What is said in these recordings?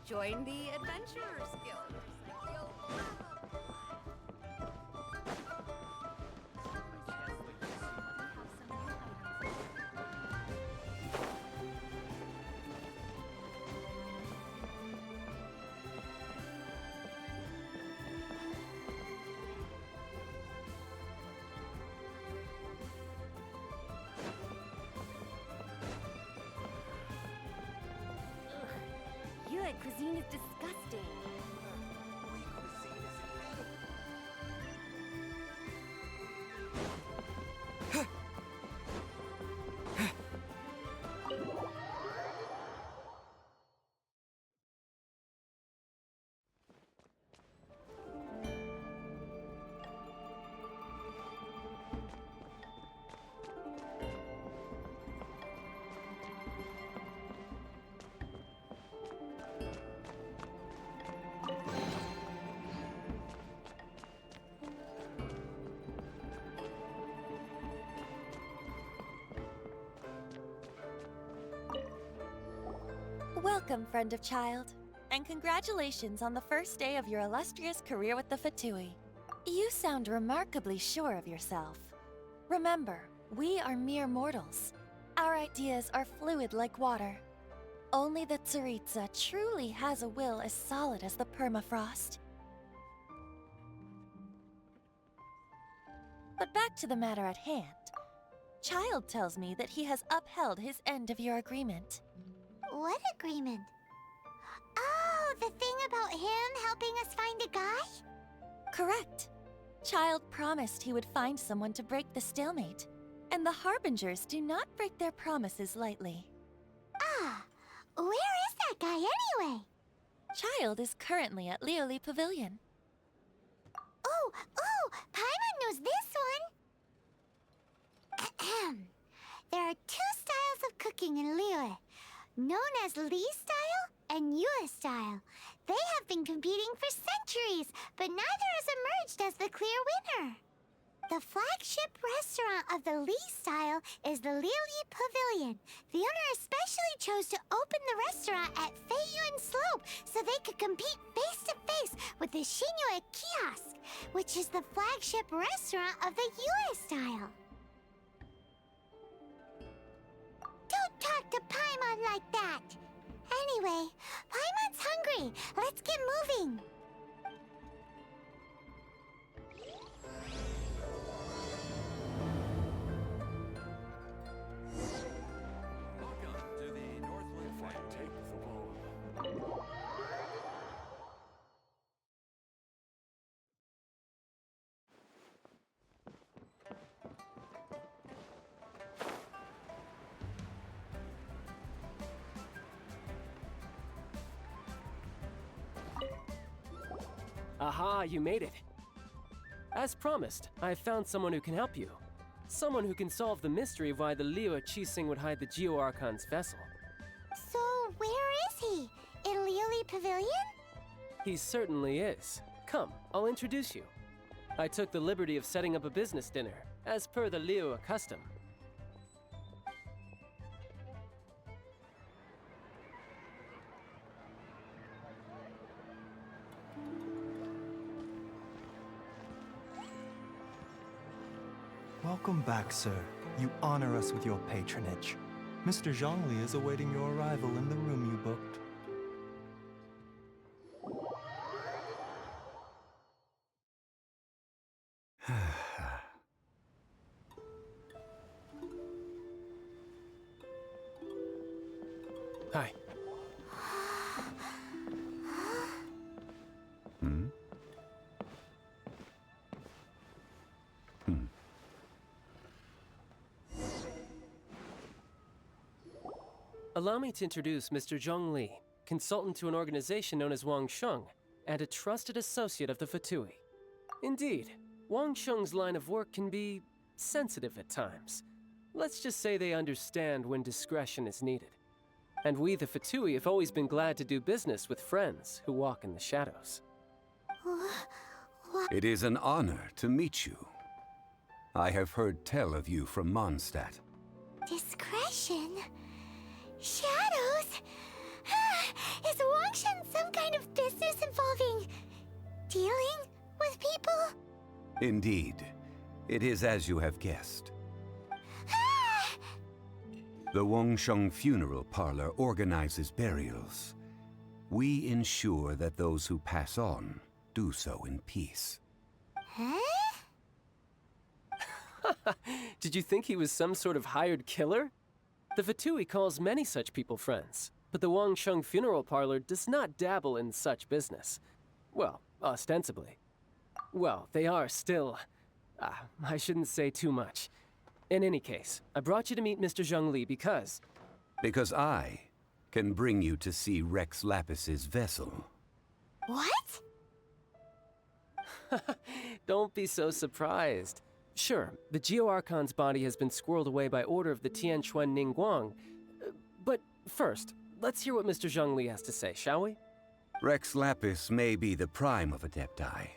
Join the Adventurers Guild. Yue cuisine is disgusting. Welcome, friend of child, and congratulations on the first day of your illustrious career with the Fatui. You sound remarkably sure of yourself. Remember, we are mere mortals. Our ideas are fluid like water. Only the Tsaritsa truly has a will as solid as the permafrost. But back to the matter at hand. Child tells me that he has upheld his end of your agreement. What agreement? Oh, the thing about him helping us find a guy? Correct. Child promised he would find someone to break the stalemate. And the Harbingers do not break their promises lightly. Ah, where is that guy anyway? Child is currently at Liyue Pavilion. Oh, Paimon knows this one! There are two styles of cooking in Liyue, known as Li style and Yue style. They have been competing for centuries, but neither has emerged as the clear winner. The flagship restaurant of the Li style is the Liyue Pavilion. The owner especially chose to open the restaurant at Feiyuan Slope so they could compete face-to-face with the Xinyu Kiosk, which is the flagship restaurant of the Yue style. Don't talk to Paimon like that! Anyway, Paimon's hungry. Let's get moving. Welcome to the Northland Flag. Take the ball. Aha, you made it. As promised, I've found someone who can help you. Someone who can solve the mystery of why the Liyue Qixing would hide the Geo-Archon's vessel. So, where is he? In Liyue Pavilion? He certainly is. Come, I'll introduce you. I took the liberty of setting up a business dinner, as per the Liyue custom. Welcome back, sir. You honor us with your patronage. Mr. Zhongli is awaiting your arrival in the room you booked. Hi. Allow me to introduce Mr. Zhongli, consultant to an organization known as Wang Sheng, and a trusted associate of the Fatui. Indeed, Wang Sheng's line of work can be sensitive at times. Let's just say they understand when discretion is needed. And we, the Fatui, have always been glad to do business with friends who walk in the shadows. It is an honor to meet you. I have heard tell of you from Mondstadt. Discretion? Shadows? Is Wangshan some kind of business involving dealing with people? Indeed, it is as you have guessed. The Wangsheng Funeral Parlor organizes burials. We ensure that those who pass on do so in peace. Huh? Did you think he was some sort of hired killer? The Fatui calls many such people friends, but the Wangsheng Funeral Parlor does not dabble in such business. Well, ostensibly. Well, they are still... I shouldn't say too much. In any case, I brought you to meet Mr. Zhongli because... Because I can bring you to see Rex Lapis's vessel. What? Don't be so surprised. Sure, the Geo-Archon's body has been squirreled away by order of the Tianquan Ningguang. But first, let's hear what Mr. Zhongli has to say, shall we? Rex Lapis may be the prime of Adepti,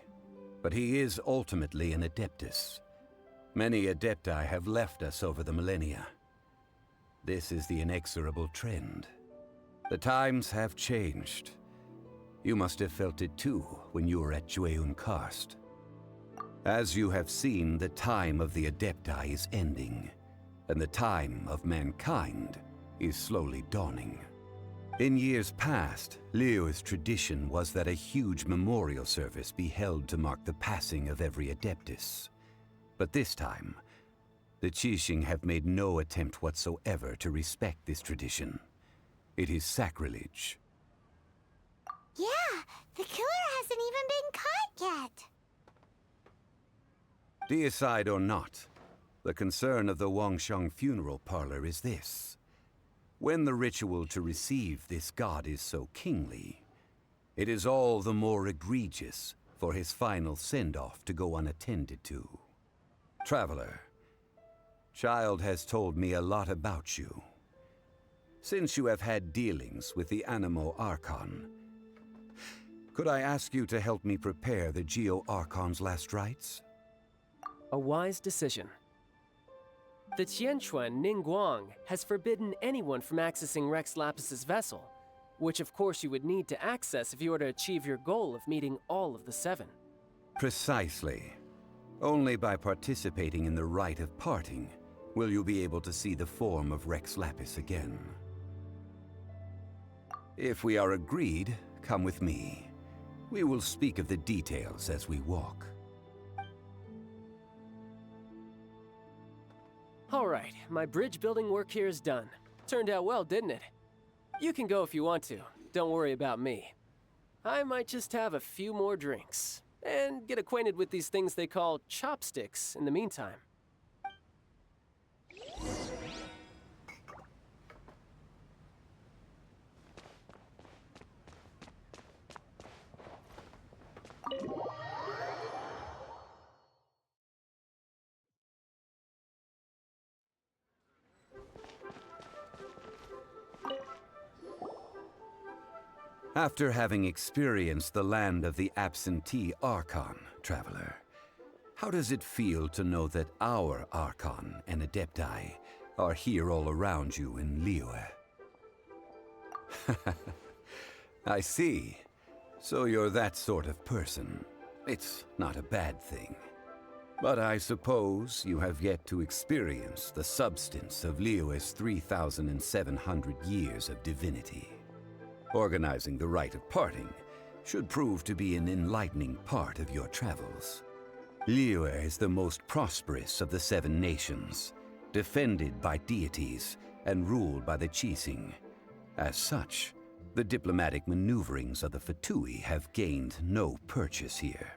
but he is ultimately an Adeptus. Many Adepti have left us over the millennia. This is the inexorable trend. The times have changed. You must have felt it too when you were at Jueyun Karst. As you have seen, the time of the Adepti is ending, and the time of mankind is slowly dawning. In years past, Liyue's tradition was that a huge memorial service be held to mark the passing of every Adeptus. But this time, the Qixing have made no attempt whatsoever to respect this tradition. It is sacrilege. Yeah, the killer hasn't even been caught yet. Deicide or not, the concern of the Wangsheng Funeral Parlor is this. When the ritual to receive this god is so kingly, it is all the more egregious for his final send-off to go unattended to. Traveler, Child has told me a lot about you. Since you have had dealings with the Animo Archon, could I ask you to help me prepare the Geo-Archon's last rites? A wise decision. The Tianquan Ningguang has forbidden anyone from accessing Rex Lapis's vessel, which of course you would need to access if you were to achieve your goal of meeting all of the seven. Precisely. Only by participating in the rite of parting will you be able to see the form of Rex Lapis again. If we are agreed, come with me. We will speak of the details as we walk. All right, my bridge building work here is done. Turned out well, didn't it? You can go if you want to. Don't worry about me. I might just have a few more drinks and get acquainted with these things they call chopsticks in the meantime. After having experienced the land of the absentee Archon, Traveler, how does it feel to know that our Archon and Adepti are here all around you in Liyue? I see. So you're that sort of person. It's not a bad thing. But I suppose you have yet to experience the substance of Liyue's 3,700 years of divinity. Organizing the rite of parting should prove to be an enlightening part of your travels. Liyue is the most prosperous of the 7 nations, defended by deities and ruled by the Qixing. As such, the diplomatic maneuverings of the Fatui have gained no purchase here.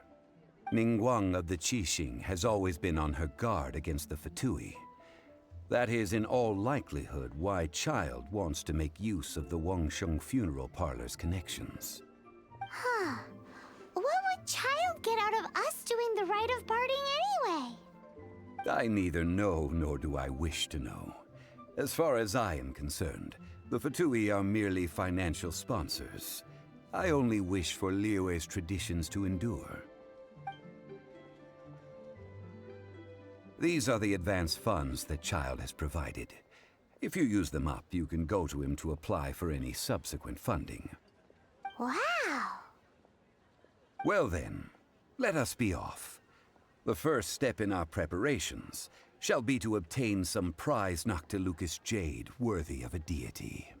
Ningguang of the Qixing has always been on her guard against the Fatui. That is in all likelihood why Child wants to make use of the Wangsheng funeral parlor's connections. Huh. What would Child get out of us doing the rite of parting anyway? I neither know nor do I wish to know. As far as I am concerned, the Fatui are merely financial sponsors. I only wish for Liyue's traditions to endure. These are the advance funds that Child has provided. If you use them up, you can go to him to apply for any subsequent funding. Wow. Well then, let us be off. The first step in our preparations shall be to obtain some prize Noctilucous jade worthy of a deity.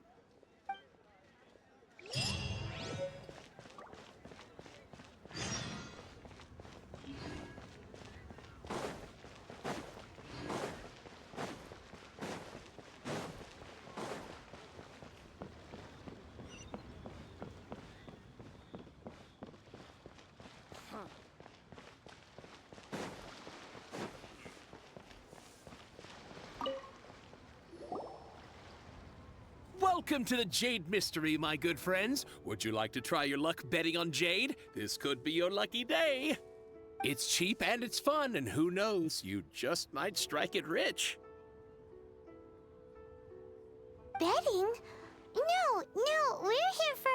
Welcome to the Jade Mystery, my good friends. Would you like to try your luck betting on Jade? This could be your lucky day. It's cheap and it's fun, and who knows, you just might strike it rich. Betting? No, we're here for...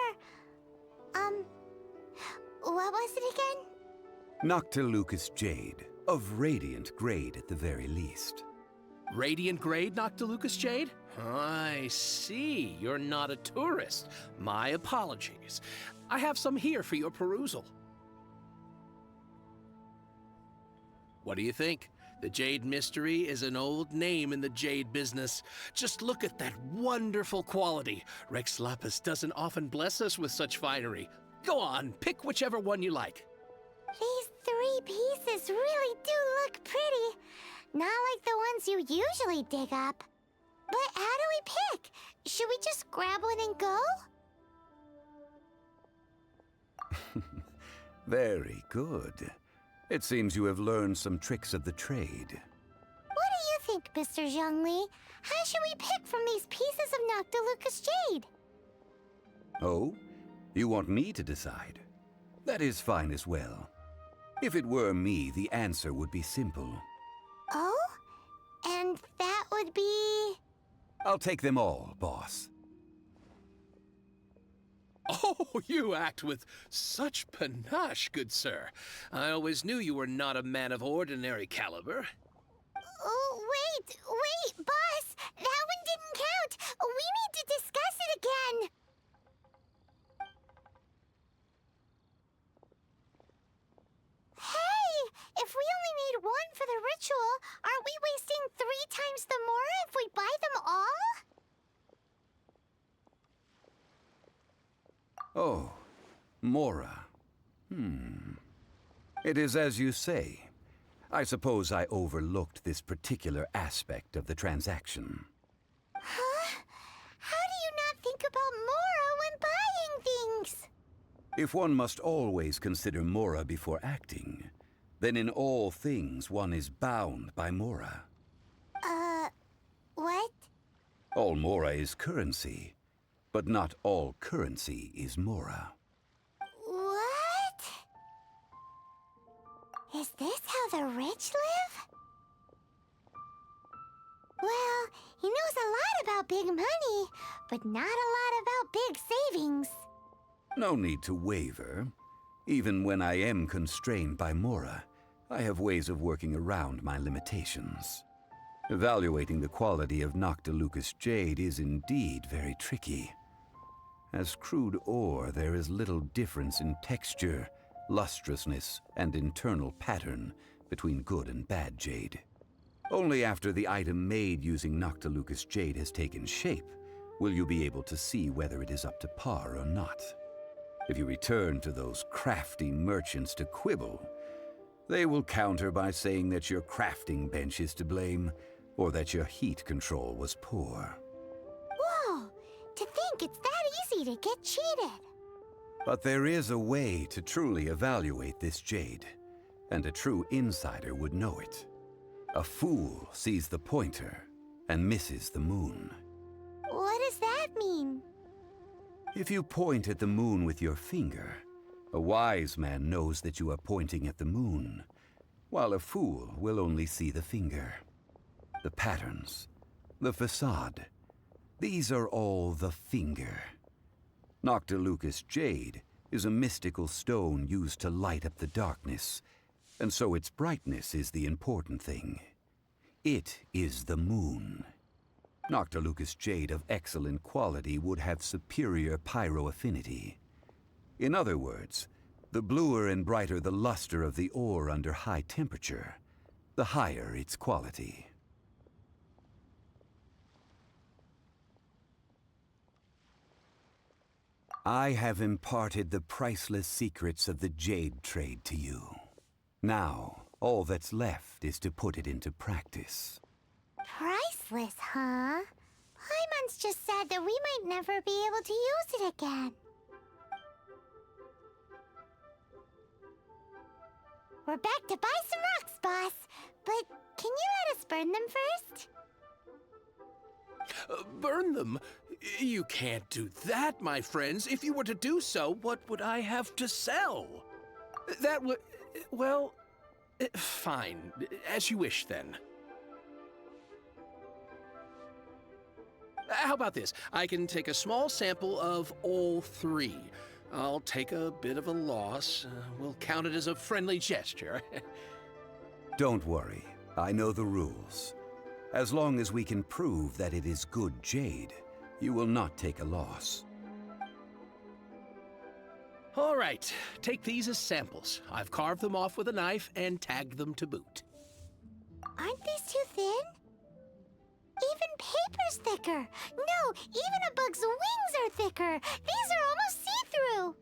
what was it again? Noctilucous jade, of radiant grade at the very least. Radiant grade Noctilucous jade? I see. You're not a tourist. My apologies. I have some here for your perusal. What do you think? The Jade Mystery is an old name in the jade business. Just look at that wonderful quality. Rex Lapis doesn't often bless us with such finery. Go on, pick whichever one you like. These 3 pieces really do look pretty. Not like the ones you usually dig up. But how do we pick? Should we just grab one and go? Very good. It seems you have learned some tricks of the trade. What do you think, Mr. Zhongli? How should we pick from these pieces of Noctilucous jade? Oh? You want me to decide? That is fine as well. If it were me, the answer would be simple. Oh? And that would be... I'll take them all, boss. Oh, you act with such panache, good sir. I always knew you were not a man of ordinary caliber. Oh, wait, boss! That one didn't count! We need to discuss it again! Hey! If we only need one for the ritual, aren't we wasting 3 times the more if we buy them all? Oh, Mora. It is as you say. I suppose I overlooked this particular aspect of the transaction. Huh? How do you not think about Mora when buying things? If one must always consider Mora before acting, then in all things one is bound by Mora. What? All Mora is currency, but not all currency is Mora. What? Is this how the rich live? Well, he knows a lot about big money, but not a lot about big savings. No need to waver. Even when I am constrained by Mora, I have ways of working around my limitations. Evaluating the quality of Noctilucous jade is indeed very tricky. As crude ore, there is little difference in texture, lustrousness, and internal pattern between good and bad jade. Only after the item made using Noctilucous jade has taken shape will you be able to see whether it is up to par or not. If you return to those crafty merchants to quibble, they will counter by saying that your crafting bench is to blame, or that your heat control was poor. Whoa! To think it's that easy to get cheated. But there is a way to truly evaluate this jade, and a true insider would know it. A fool sees the pointer and misses the moon. What does that mean? If you point at the moon with your finger, a wise man knows that you are pointing at the moon, while a fool will only see the finger. The patterns, the facade, these are all the finger. Noctilucous jade is a mystical stone used to light up the darkness, and so its brightness is the important thing. It is the moon. Noctilucous jade of excellent quality would have superior pyro affinity. In other words, the bluer and brighter the luster of the ore under high temperature, the higher its quality. I have imparted the priceless secrets of the jade trade to you. Now, all that's left is to put it into practice. Priceless, huh? Paimon's just sad that we might never be able to use it again. We're back to buy some rocks, boss. But can you let us burn them first? Burn them? You can't do that, my friends. If you were to do so, what would I have to sell? That would... well... fine. As you wish, then. How about this? I can take a small sample of all three. I'll take a bit of a loss. We'll count it as a friendly gesture. Don't worry. I know the rules. As long as we can prove that it is good jade, you will not take a loss. All right. Take these as samples. I've carved them off with a knife and tagged them to boot. Aren't these too thin? Even paper's thicker. No, even a bug's wings are thicker. These are almost see-through.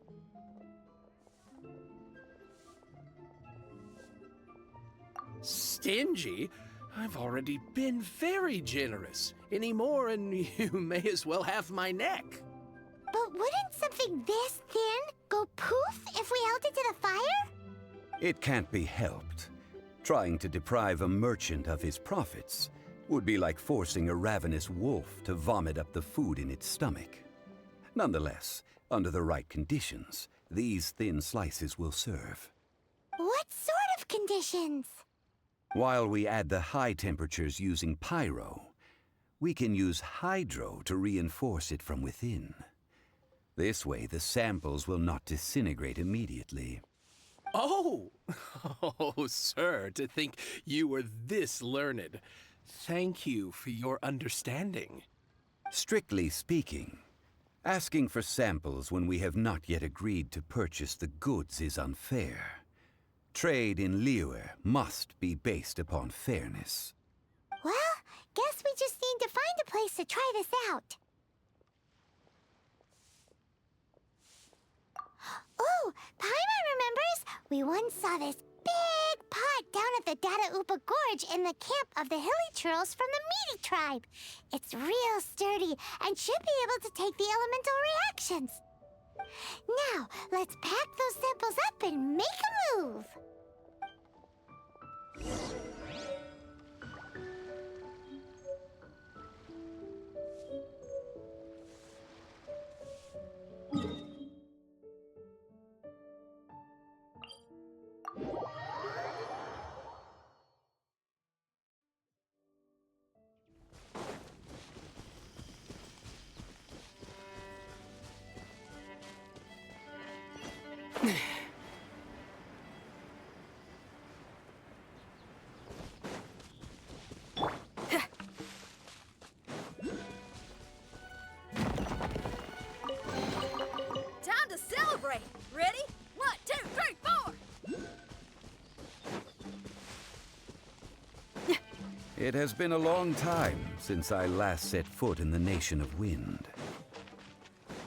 Stingy? I've already been very generous. Any more and you may as well have my neck. But wouldn't something this thin go poof if we held it to the fire? It can't be helped. Trying to deprive a merchant of his profits would be like forcing a ravenous wolf to vomit up the food in its stomach. Nonetheless, under the right conditions, these thin slices will serve. What sort of conditions? While we add the high temperatures using pyro, we can use hydro to reinforce it from within. This way, the samples will not disintegrate immediately. Oh! Oh, sir, to think you were this learned. Thank you for your understanding. Strictly speaking, asking for samples when we have not yet agreed to purchase the goods is unfair. Trade in Liyue must be based upon fairness. Well, guess we just need to find a place to try this out. Oh, Paimon remembers! We once saw this big pot down at the Dada Upa Gorge in the camp of the hilly churls from the Meaty tribe. It's real sturdy and should be able to take the elemental reactions. Now, let's pack those samples up and make a move. Time to celebrate. Ready? 1, 2, 3, 4. It has been a long time since I last set foot in the Nation of Wind.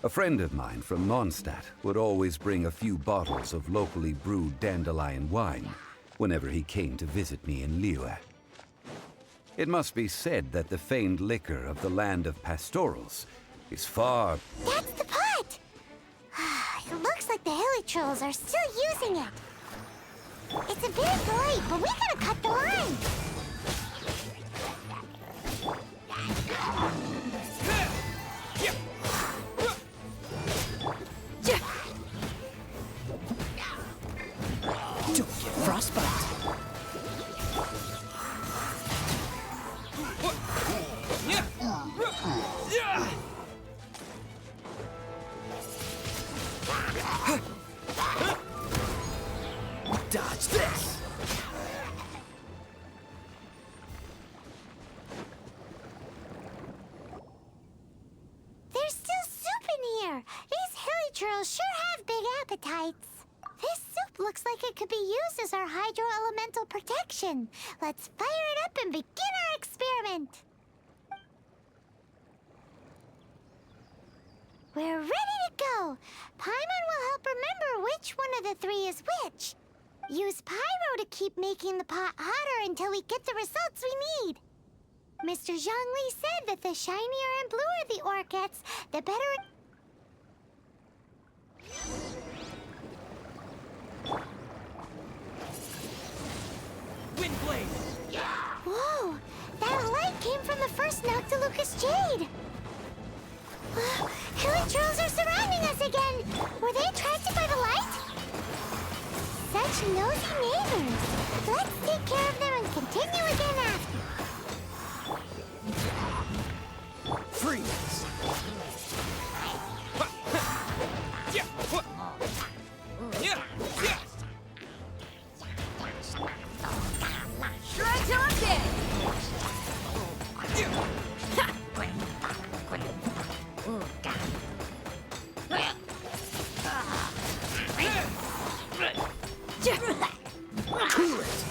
A friend of mine from Mondstadt would always bring a few bottles of locally brewed dandelion wine whenever he came to visit me in Liyue. It must be said that the famed liquor of the land of pastorals is far... That's the pot! It looks like the hilly trolls are still using it. It's a bit late, but we gotta cut the line. Don't get frostbite. Dodge this! There's still soup in here. These hilly trolls sure have big appetites. This soup looks like it could be used as our hydro-elemental protection. Let's fire it up and begin our experiment. We're ready to go. Paimon will help remember which one of the three is which. Use pyro to keep making the pot hotter until we get the results we need. Mr. Zhongli said that the shinier and bluer the ore gets, the better it... Wind blade! Whoa! That light came from the first Noctilucous Jade! Hilly trolls are surrounding us again! Were they attracted by the light? Such nosy neighbors! Let's take care of them and continue again after. Freeze! Strike till I'm dead! Cool it!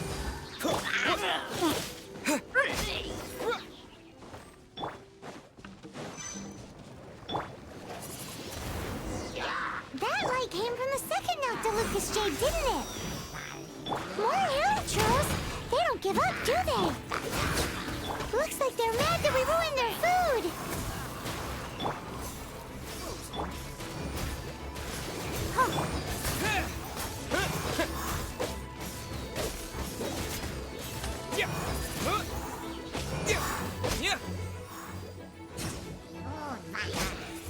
That light came from the second Noctilucous Jade, didn't it? More hilly trolls! They don't give up, do they? Looks like they're mad that we ruined their food!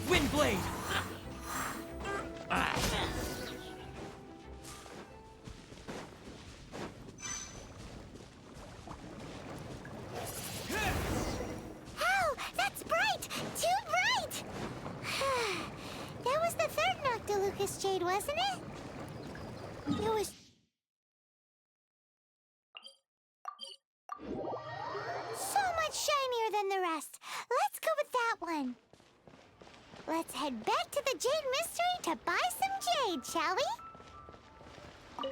Wind blade! Ow! That's bright! Too bright! That was the third Noctilucous Jade, wasn't it? It was... so much shinier than the rest. Let's go with that one. Let's head back to the Jade Mystery to buy some jade, shall we?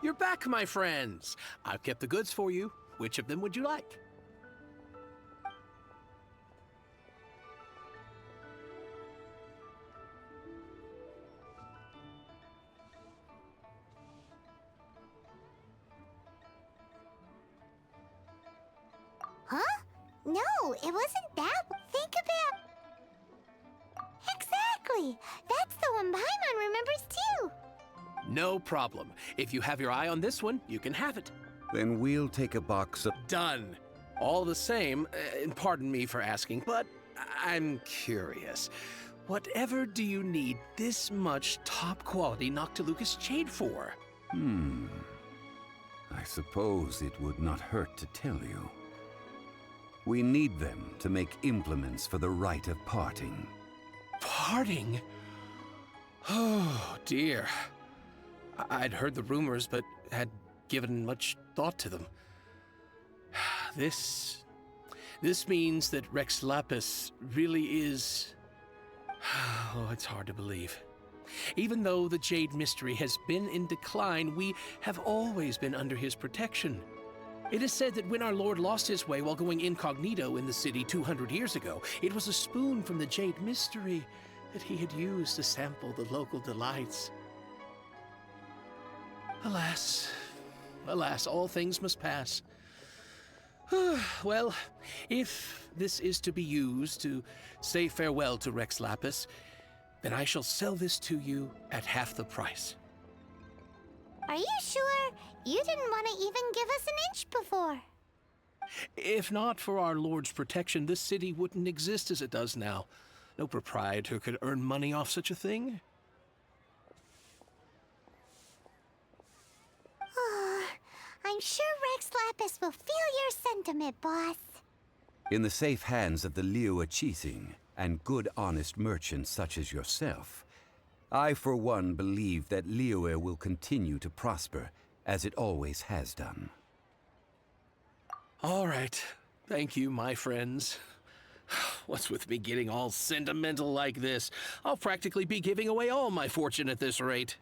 You're back, my friends. I've kept the goods for you. Which of them would you like? Huh? No, it wasn't that. Think about... Exactly! That's the one Paimon remembers too! No problem. If you have your eye on this one, you can have it. Then we'll take a box of... Done. All the same, and pardon me for asking, but I'm curious. Whatever do you need this much top-quality Noctilucous Jade for? I suppose it would not hurt to tell you. We need them to make implements for the rite of parting. Parting? Oh, dear. I'd heard the rumors, but had given much thought to them. This means that Rex Lapis really is... Oh, it's hard to believe. Even though the Jade Mystery has been in decline, we have always been under his protection. It is said that when our Lord lost his way while going incognito in the city 200 years ago, it was a spoon from the Jade Mystery that he had used to sample the local delights. Alas, alas, all things must pass. Well, if this is to be used to say farewell to Rex Lapis, then I shall sell this to you at half the price. Are you sure? You didn't want to even give us an inch before. If not for our Lord's protection, this city wouldn't exist as it does now. No proprietor could earn money off such a thing. Oh, I'm sure Rex Lapis will feel your sentiment, boss. In the safe hands of the Liyue Act2 and good honest merchants such as yourself, I for one believe that Liyue will continue to prosper as it always has done. All right. Thank you, my friends. What's with me getting all sentimental like this? I'll practically be giving away all my fortune at this rate.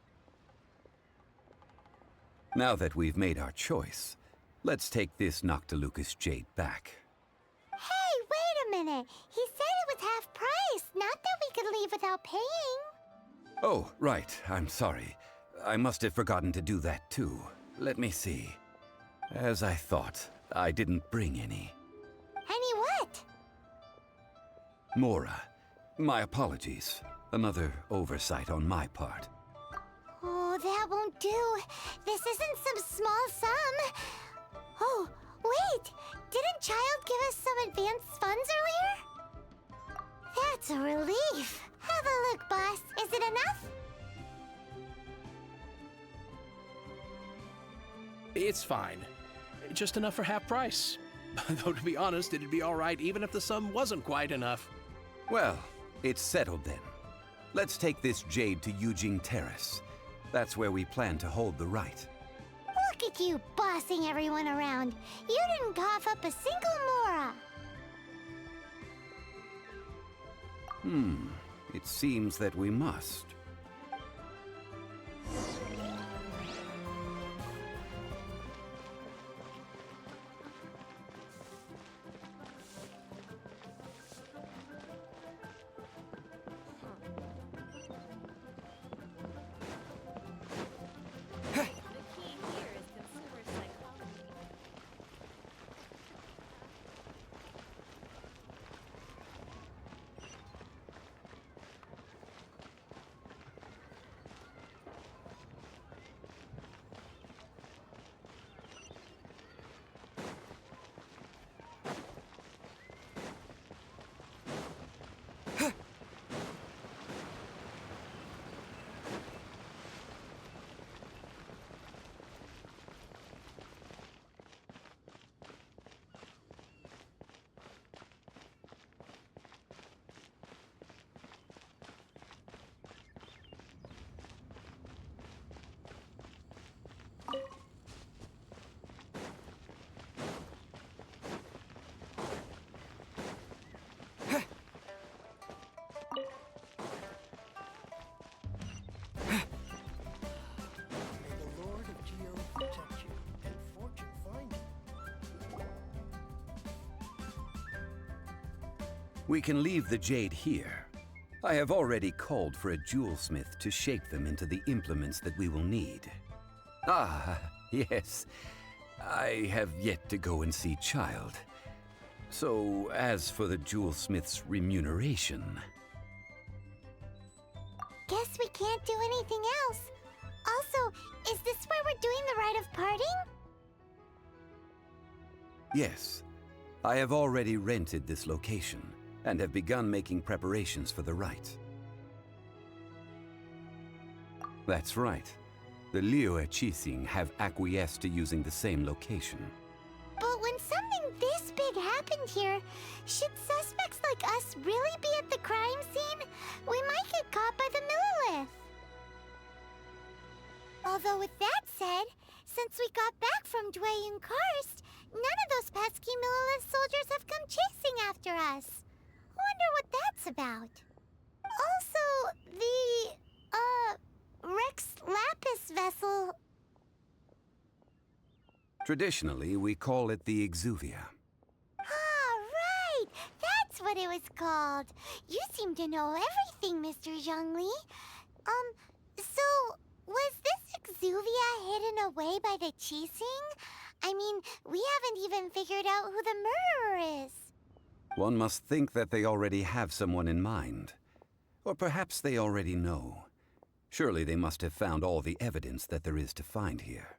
Now that we've made our choice, let's take this Noctilucous jade back. Hey, wait a minute. He said it was half price, not that we could leave without paying. Oh, right. I'm sorry. I must have forgotten to do that too. Let me see. As I thought, I didn't bring any. Any what? Mora, my apologies. Another oversight on my part. Oh, that won't do. This isn't some small sum. Oh, wait! Didn't Child give us some advanced funds earlier? That's a relief. Have a look, boss. Is it enough? It's fine. Just enough for half price. Though to be honest, it'd be all right even if the sum wasn't quite enough. Well, it's settled then. Let's take this jade to Yujing Terrace. That's where we plan to hold the rite. Look at you bossing everyone around. You didn't cough up a single Mora. It seems that we must. May the Lord of Geo protect you and fortune find you. We can leave the jade here. I have already called for a jewelsmith to shape them into the implements that we will need. Ah, yes. I have yet to go and see Child. So, as for the jewelsmith's remuneration... Guess we can't do anything else. Also, is this where we're doing the rite of parting? Yes, I have already rented this location and have begun making preparations for the rite. That's right. The Liyue Act2 have acquiesced to using the same location. But when something this big happened here, should suspects like us really be at the crime scene? We might get caught by the Millilith. Although with that said, since we got back from Dwayne Karst, none of those pesky Millilith soldiers have come chasing after us. Wonder what that's about. Also, the, Rex Lapis vessel... Traditionally, we call it the Exuvia. Ah, right! That's what it was called. You seem to know everything, Mr. Zhongli. So, was this Exuvia hidden away by the Qixing? I mean, we haven't even figured out who the murderer is. One must think that they already have someone in mind. Or perhaps they already know. Surely they must have found all the evidence that there is to find here.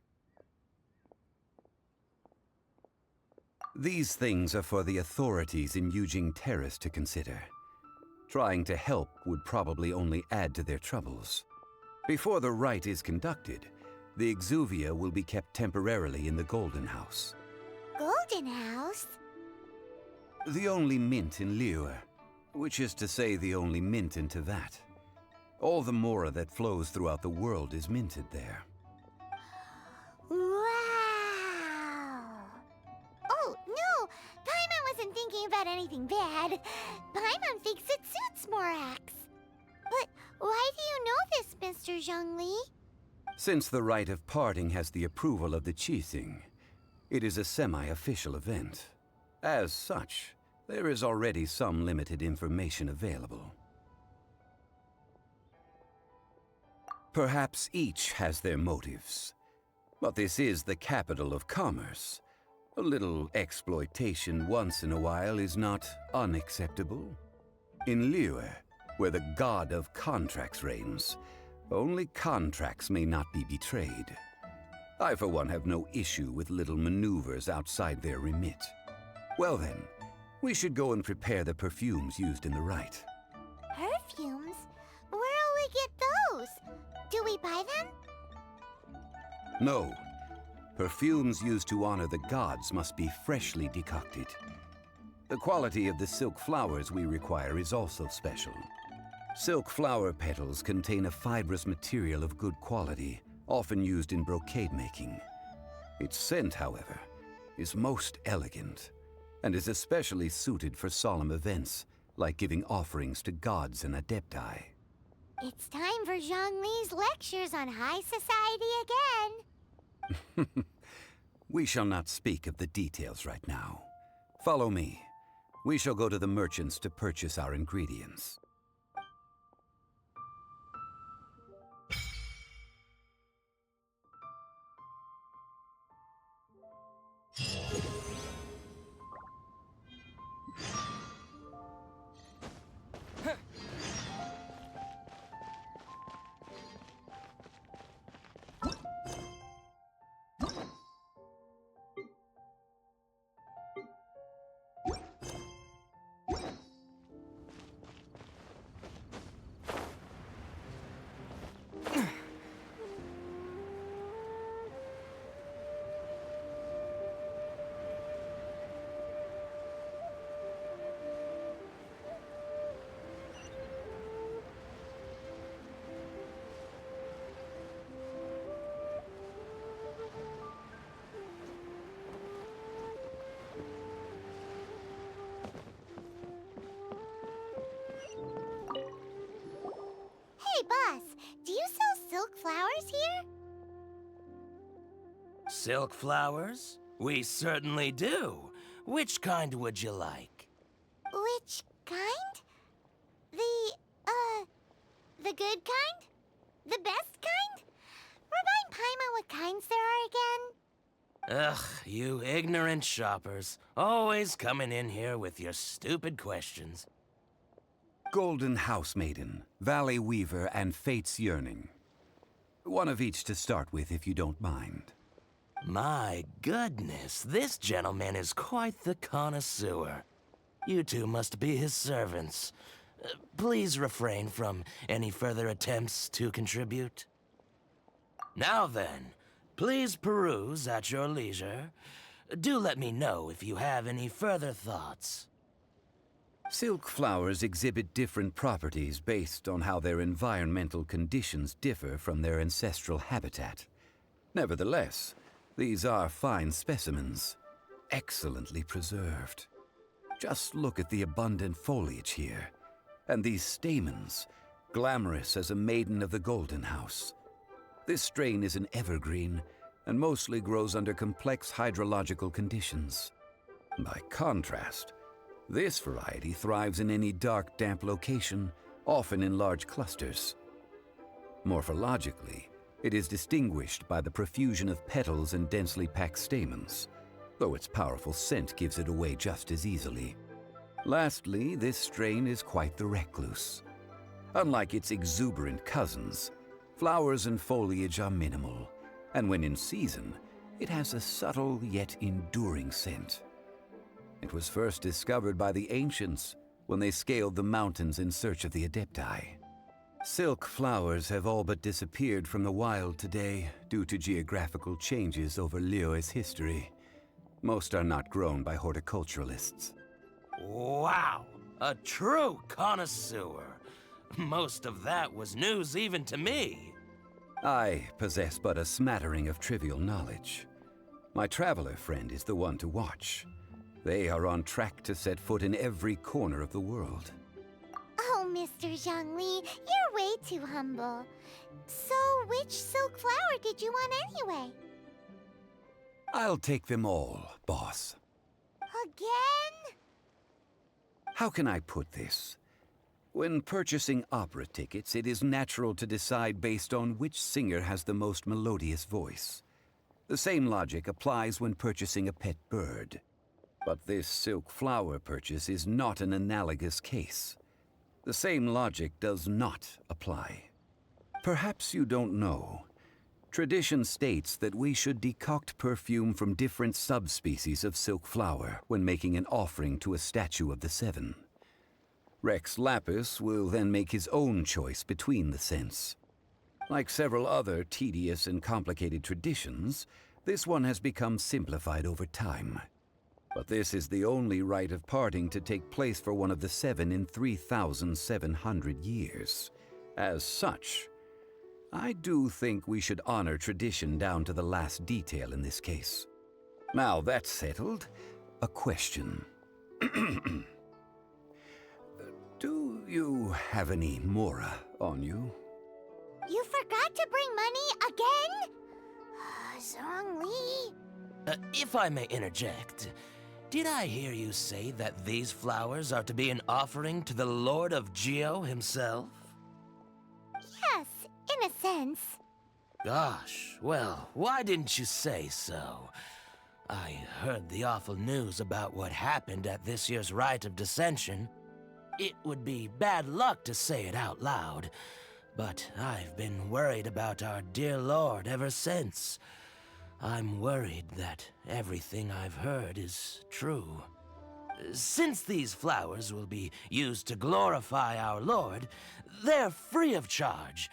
These things are for the authorities in Yujing Terrace to consider. Trying to help would probably only add to their troubles. Before the rite is conducted, the exuvia will be kept temporarily in the Golden House. Golden House? The only mint in Liyue, which is to say the only mint in Tevat. All the mora that flows throughout the world is minted there. Wow! Oh, no! Paimon wasn't thinking about anything bad. Paimon thinks it suits Morax. But why do you know this, Mr. Zhongli? Since the rite of parting has the approval of the Qixing, it is a semi-official event. As such, there is already some limited information available. Perhaps each has their motives. But this is the capital of commerce. A little exploitation once in a while is not unacceptable. In Liyue, where the god of contracts reigns, only contracts may not be betrayed. I, for one, have no issue with little maneuvers outside their remit. Well then, we should go and prepare the perfumes used in the rite. Perfumes? Where'll we get those? Do we buy them? No. Perfumes used to honor the gods must be freshly decocted. The quality of the silk flowers we require is also special. Silk flower petals contain a fibrous material of good quality, often used in brocade making. Its scent, however, is most elegant, and is especially suited for solemn events, like giving offerings to gods and adepti. It's time for Zhongli's lectures on high society again. We shall not speak of the details right now. Follow me. We shall go to the merchants to purchase our ingredients. Hey, boss, do you sell silk flowers here? Silk flowers? We certainly do. Which kind would you like? Which kind? The good kind? The best kind? Remind Paimon what kinds there are again? Ugh, you ignorant shoppers. Always coming in here with your stupid questions. Golden House Maiden, Valley Weaver, and Fate's Yearning. One of each to start with, if you don't mind. My goodness, this gentleman is quite the connoisseur. You two must be his servants. Please refrain from any further attempts to contribute. Now then, please peruse at your leisure. Do let me know if you have any further thoughts. Silk flowers exhibit different properties based on how their environmental conditions differ from their ancestral habitat. Nevertheless, these are fine specimens, excellently preserved. Just look at the abundant foliage here, and these stamens, glamorous as a maiden of the Golden House. This strain is an evergreen, and mostly grows under complex hydrological conditions. By contrast, this variety thrives in any dark, damp location, often in large clusters. Morphologically, It is distinguished by the profusion of petals and densely packed stamens, though its powerful scent gives it away just as easily. Lastly, this strain is quite the recluse. Unlike its exuberant cousins, flowers and foliage are minimal, and when in season, it has a subtle yet enduring scent. It was first discovered by the ancients when they scaled the mountains in search of the Adepti. Silk flowers have all but disappeared from the wild today due to geographical changes over Liyue's history. Most are not grown by horticulturalists. Wow! A true connoisseur. Most of that was news even to me. I possess but a smattering of trivial knowledge. My traveler friend is the one to watch. They are on track to set foot in every corner of the world. Oh, Mr. Zhongli, you're way too humble. So, which silk flower did you want anyway? I'll take them all, boss. Again? How can I put this? When purchasing opera tickets, it is natural to decide based on which singer has the most melodious voice. The same logic applies when purchasing a pet bird. But this silk flower purchase is not an analogous case. The same logic does not apply. Perhaps you don't know. Tradition states that we should decoct perfume from different subspecies of silk flower when making an offering to a statue of the Seven. Rex Lapis will then make his own choice between the scents. Like several other tedious and complicated traditions, this one has become simplified over time. But this is the only rite of parting to take place for one of the Seven in 3,700 years. As such, I do think we should honor tradition down to the last detail in this case. Now that's settled, a question. Do you have any mora on you? You forgot to bring money again? Zhongli. If I may interject, did I hear you say that these flowers are to be an offering to the Lord of Geo himself? Yes, in a sense. Gosh, well, why didn't you say so? I heard the awful news about what happened at this year's Rite of Dissension. It would be bad luck to say it out loud, but I've been worried about our dear Lord ever since. I'm worried that everything I've heard is true. Since these flowers will be used to glorify our Lord, they're free of charge.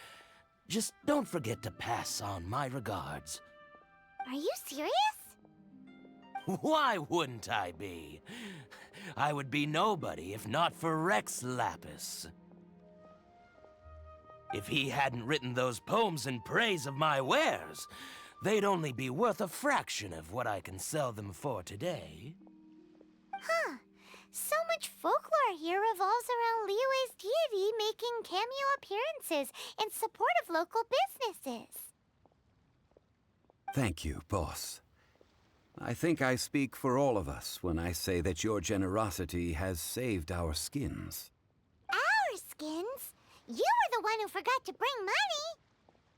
Just don't forget to pass on my regards. Are you serious? Why wouldn't I be? I would be nobody if not for Rex Lapis. If he hadn't written those poems in praise of my wares, they'd only be worth a fraction of what I can sell them for today. Huh. So much folklore here revolves around Liyue's deity making cameo appearances in support of local businesses. Thank you, boss. I think I speak for all of us when I say that your generosity has saved our skins. Our skins? You were the one who forgot to bring money.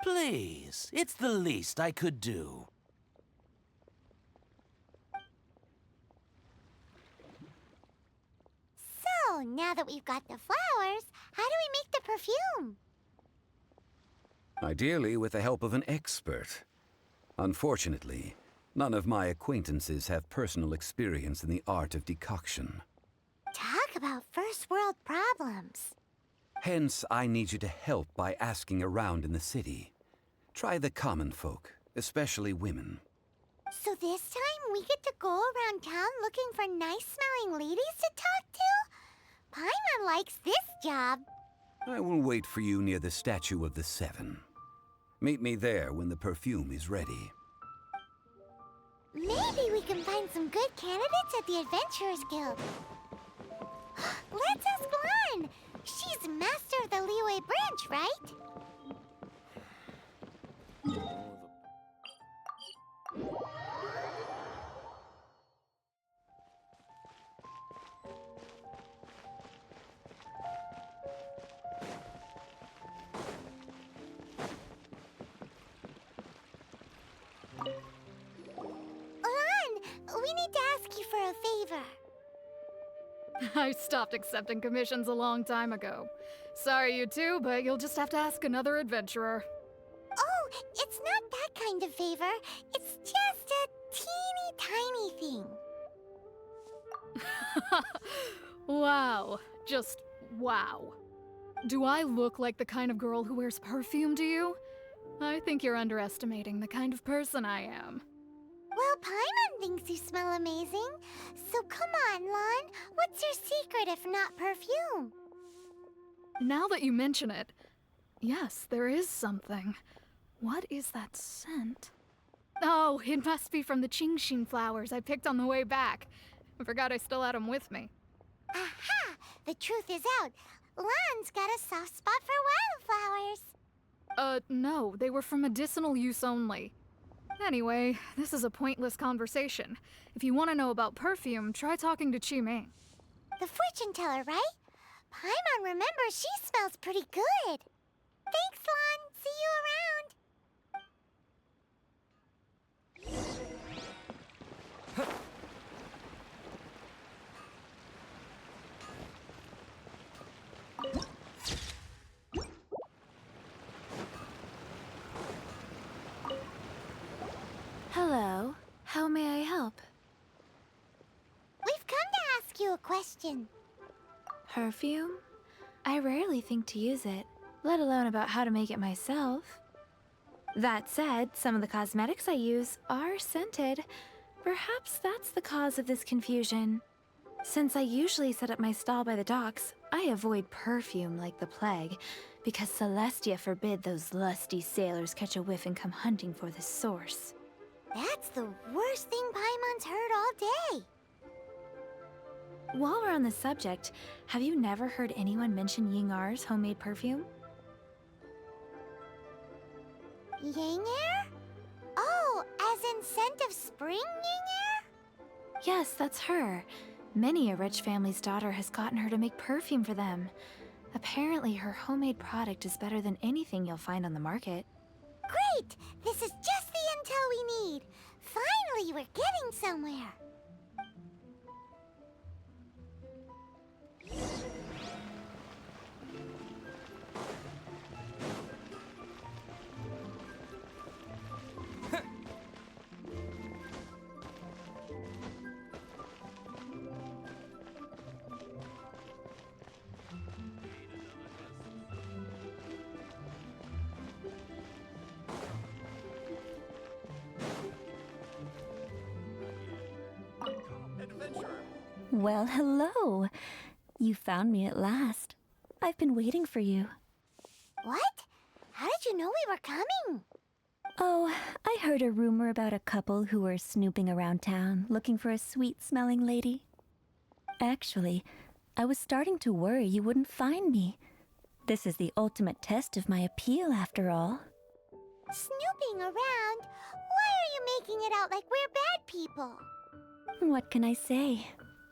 Please, it's the least I could do. So, now that we've got the flowers, how do we make the perfume? Ideally with the help of an expert. Unfortunately, none of my acquaintances have personal experience in the art of decoction. Talk about first world problems. Hence, I need you to help by asking around in the city. Try the common folk, especially women. So this time we get to go around town looking for nice-smelling ladies to talk to? Paimon likes this job. I will wait for you near the statue of the Seven. Meet me there when the perfume is ready. Maybe we can find some good candidates at the Adventurers Guild. Let's ask Lan. She's master of the Liyue branch, right? I stopped accepting commissions a long time ago. Sorry, you two, but you'll just have to ask another adventurer. Oh, it's not that kind of favor. It's just a teeny tiny thing. Wow. Just wow. Do I look like the kind of girl who wears perfume to you? I think you're underestimating the kind of person I am. Well, Paimon thinks you smell amazing. So come on, Lon. What's your secret if not perfume? Now that you mention it, yes, there is something. What is that scent? Oh, it must be from the Qingxin flowers I picked on the way back. I forgot I still had them with me. Aha! The truth is out. Lon's got a soft spot for wildflowers. No, they were for medicinal use only. Anyway, this is a pointless conversation. If you want to know about perfume, try talking to Qiming. The fortune teller, right? Paimon remembers she smells pretty good. Thanks, Lon. See you around. Hello. How may I help? We've come to ask you a question. Perfume? I rarely think to use it, let alone about how to make it myself. That said, some of the cosmetics I use are scented. Perhaps that's the cause of this confusion. Since I usually set up my stall by the docks, I avoid perfume like the plague, because Celestia forbid those lusty sailors catch a whiff and come hunting for the source. That's the worst thing Paimon's heard all day. While we're on the subject, have you never heard anyone mention Yingar's homemade perfume? Yingar? Oh, as in scent of spring Yingar? Yes, that's her. Many a rich family's daughter has gotten her to make perfume for them. Apparently, her homemade product is better than anything you'll find on the market. Great! This is just the intel we need. Finally, we're getting somewhere. Well, hello. You found me at last. I've been waiting for you. What? How did you know we were coming? Oh, I heard a rumor about a couple who were snooping around town looking for a sweet-smelling lady. Actually, I was starting to worry you wouldn't find me. This is the ultimate test of my appeal, after all. Snooping around? Why are you making it out like we're bad people? What can I say?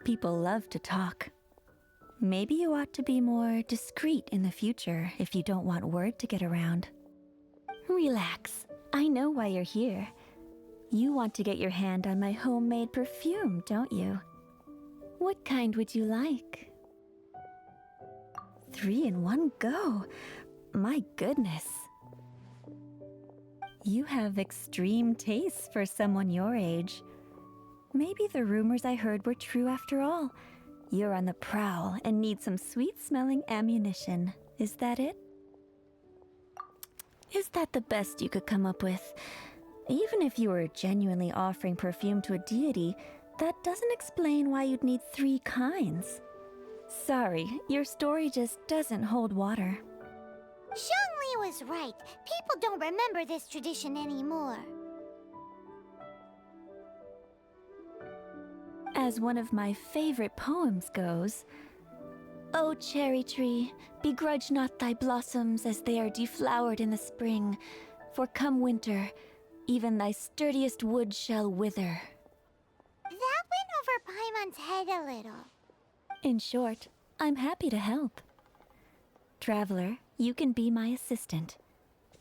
People love to talk. Maybe you ought to be more discreet in the future if you don't want word to get around. Relax. I know why you're here. You want to get your hand on my homemade perfume, don't you? What kind would you like? 3 in one go. My goodness. You have extreme tastes for someone your age. Maybe the rumors I heard were true after all. You're on the prowl and need some sweet-smelling ammunition. Is that it? Is that the best you could come up with? Even if you were genuinely offering perfume to a deity, that doesn't explain why you'd need 3 kinds. Sorry, your story just doesn't hold water. Zhongli was right. People don't remember this tradition anymore. As one of my favorite poems goes, "O cherry tree, begrudge not thy blossoms as they are deflowered in the spring, for come winter, even thy sturdiest wood shall wither." That went over Paimon's head a little. In short, I'm happy to help. Traveler, you can be my assistant,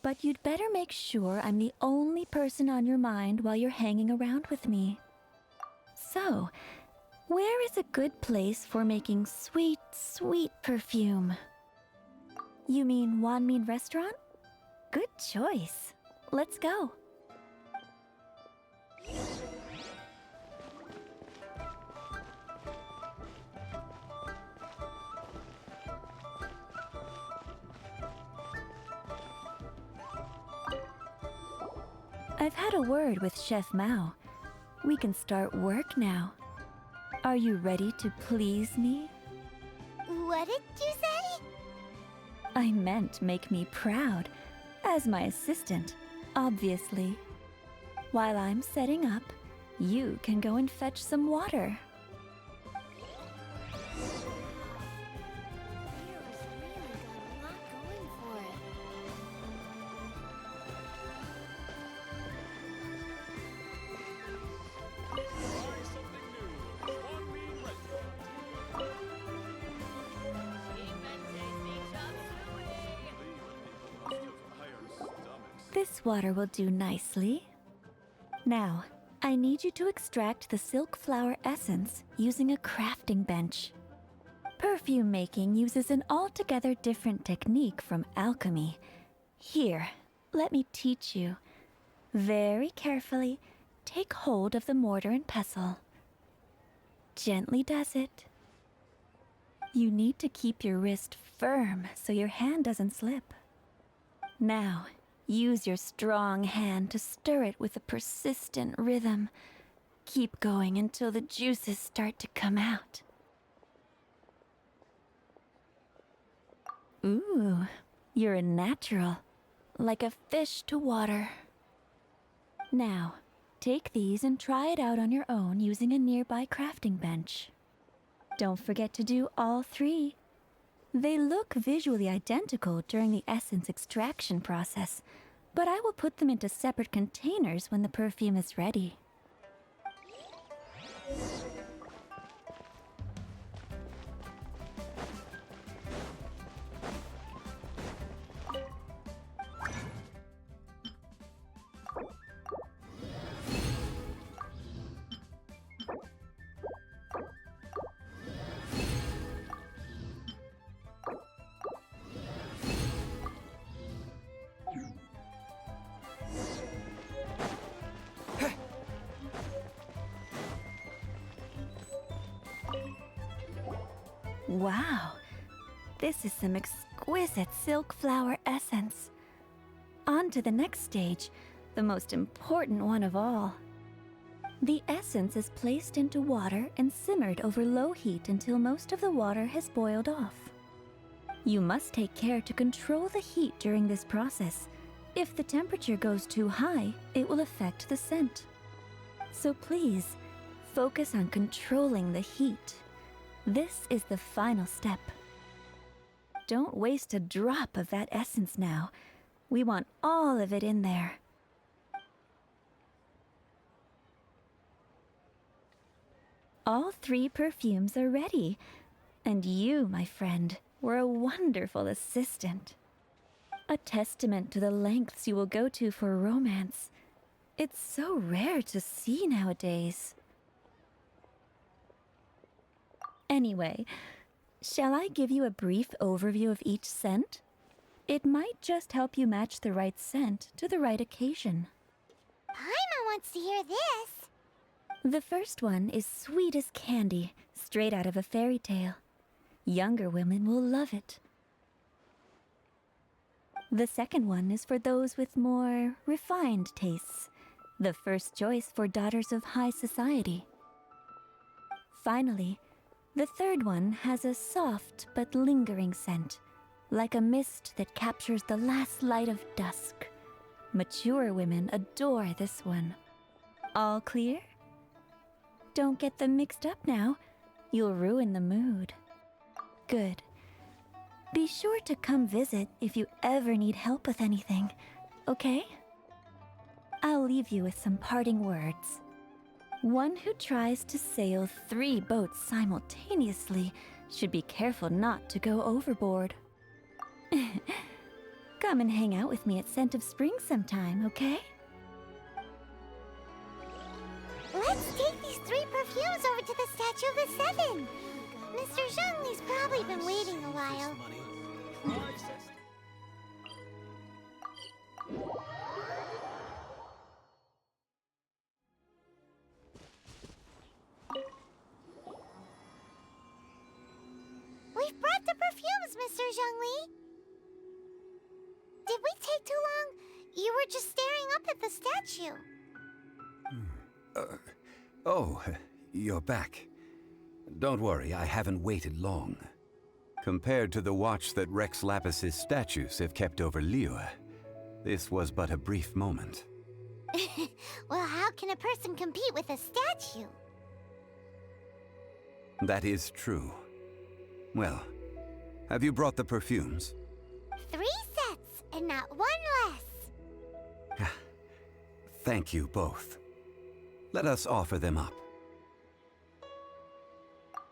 but you'd better make sure I'm the only person on your mind while you're hanging around with me. So, Where is a good place for making sweet, sweet perfume? You mean Wanmin Restaurant? Good choice. Let's go. I've had a word with Chef Mao. We can start work now. Are you ready to please me? What did you say? I meant make me proud. As my assistant, obviously. While I'm setting up, you can go and fetch some water. This water will do nicely. Now, I need you to extract the silk flower essence using a crafting bench. Perfume making uses an altogether different technique from alchemy. Here, let me teach you. Very carefully, take hold of the mortar and pestle. Gently does it. You need to keep your wrist firm so your hand doesn't slip. Now, use your strong hand to stir it with a persistent rhythm. Keep going until the juices start to come out. Ooh, you're a natural, like a fish to water. Now, take these and try it out on your own using a nearby crafting bench. Don't forget to do all three. They look visually identical during the essence extraction process, but I will put them into separate containers when the perfume is ready. Wow, this is some exquisite silk flower essence. On to the next stage, the most important one of all. The essence is placed into water and simmered over low heat until most of the water has boiled off. You must take care to control the heat during this process. If the temperature goes too high, it will affect the scent. So please, focus on controlling the heat. This is the final step. Don't waste a drop of that essence now. We want all of it in there. All three perfumes are ready. And you, my friend, were a wonderful assistant. A testament to the lengths you will go to for romance. It's so rare to see nowadays. Anyway, shall I give you a brief overview of each scent? It might just help you match the right scent to the right occasion. Paimon wants to hear this. The first one is sweet as candy, straight out of a fairy tale. Younger women will love it. The second one is for those with more refined tastes. The first choice for daughters of high society. Finally, the third one has a soft but lingering scent, like a mist that captures the last light of dusk. Mature women adore this one. All clear? Don't get them mixed up now. You'll ruin the mood. Good. Be sure to come visit if you ever need help with anything, okay? I'll leave you with some parting words. One who tries to sail 3 boats simultaneously should be careful not to go overboard. Come and hang out with me at Scent of Spring sometime, okay? Let's take these 3 perfumes over to the Statue of the Seven. Mr. Zhongli's probably been waiting a while. We've brought the perfumes, Mr. Zhongli. Did we take too long? You were just staring up at the statue. Oh, you're back. Don't worry, I haven't waited long. Compared to the watch that Rex Lapis's statues have kept over Liyue, this was but a brief moment. Well, how can a person compete with a statue? That is true. Well, have you brought the perfumes? 3 sets, and not 1 less. Thank you both. Let us offer them up.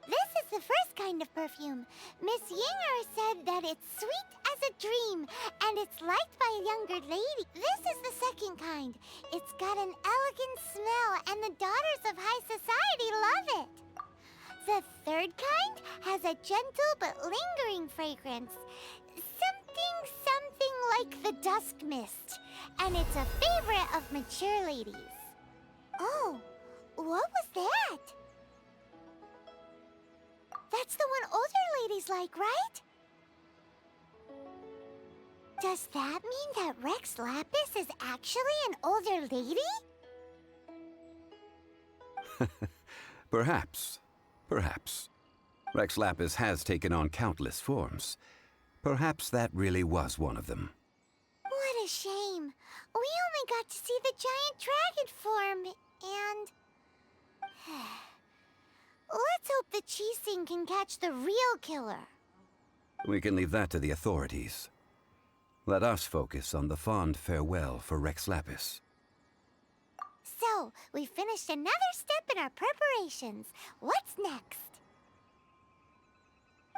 This is the first kind of perfume. Miss Yinger said that it's sweet as a dream, and it's liked by a younger lady. This is the second kind. It's got an elegant smell, and the daughters of high society love it. The third kind has a gentle but lingering fragrance. Something like the dusk mist. And it's a favorite of mature ladies. Oh, what was that? That's the one older ladies like, right? Does that mean that Rex Lapis is actually an older lady? Perhaps. Perhaps. Rex Lapis has taken on countless forms. Perhaps that really was one of them. What a shame. We only got to see the giant dragon form, and... Let's hope the Qixing can catch the real killer. We can leave that to the authorities. Let us focus on the fond farewell for Rex Lapis. So, we finished another step in our preparations. What's next?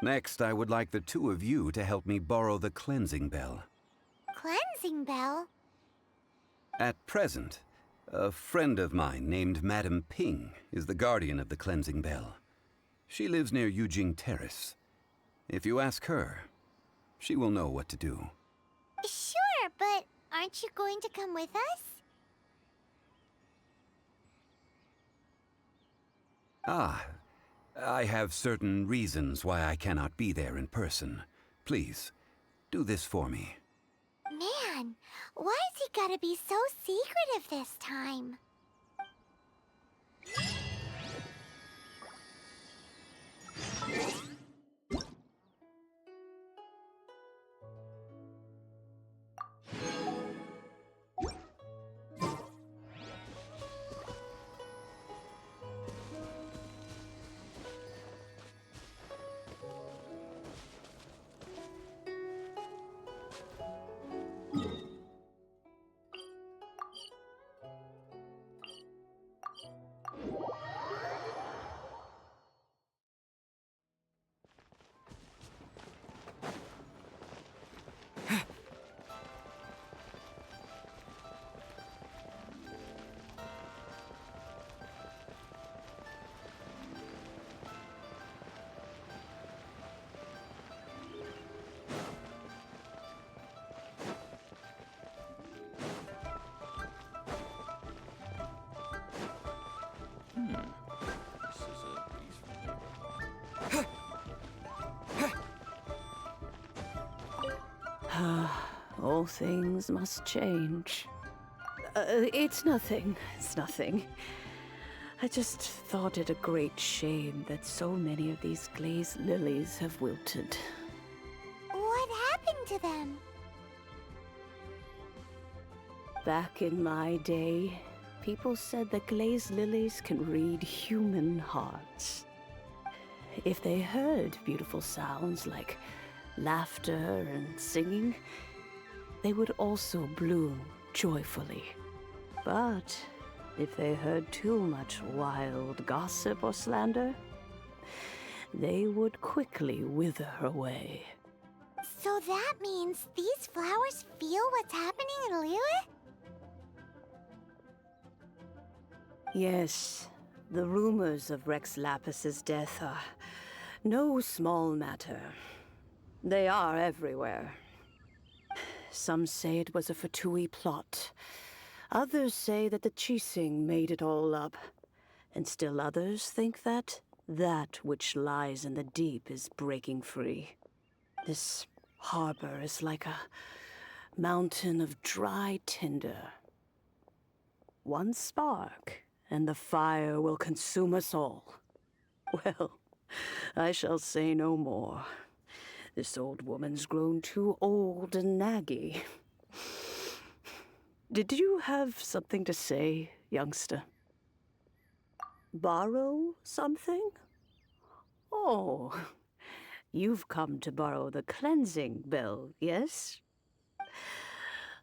Next, I would like the 2 of you to help me borrow the cleansing bell. Cleansing bell? At present, a friend of mine named Madame Ping is the guardian of the cleansing bell. She lives near Yujing Terrace. If you ask her, she will know what to do. Sure, but aren't you going to come with us? Ah, I have certain reasons why I cannot be there in person. Please, do this for me. Man, why's he gotta be so secretive this time? All things must change. It's nothing. It's nothing. I just thought it a great shame that so many of these glazed lilies have wilted. What happened to them? Back in my day, people said that glazed lilies can read human hearts. If they heard beautiful sounds like laughter and singing, they would also bloom joyfully. But if they heard too much wild gossip or slander, they would quickly wither away. So that means these flowers feel what's happening in Liyue? Yes, the rumors of Rex Lapis's death are no small matter. They are everywhere. Some say it was a Fatui plot. Others say that the Qixing made it all up. And still others think that which lies in the deep is breaking free. This harbor is like a mountain of dry tinder. One spark, and the fire will consume us all. Well, I shall say no more. This old woman's grown too old and naggy. Did you have something to say, youngster? Borrow something? Oh, you've come to borrow the cleansing bell, yes?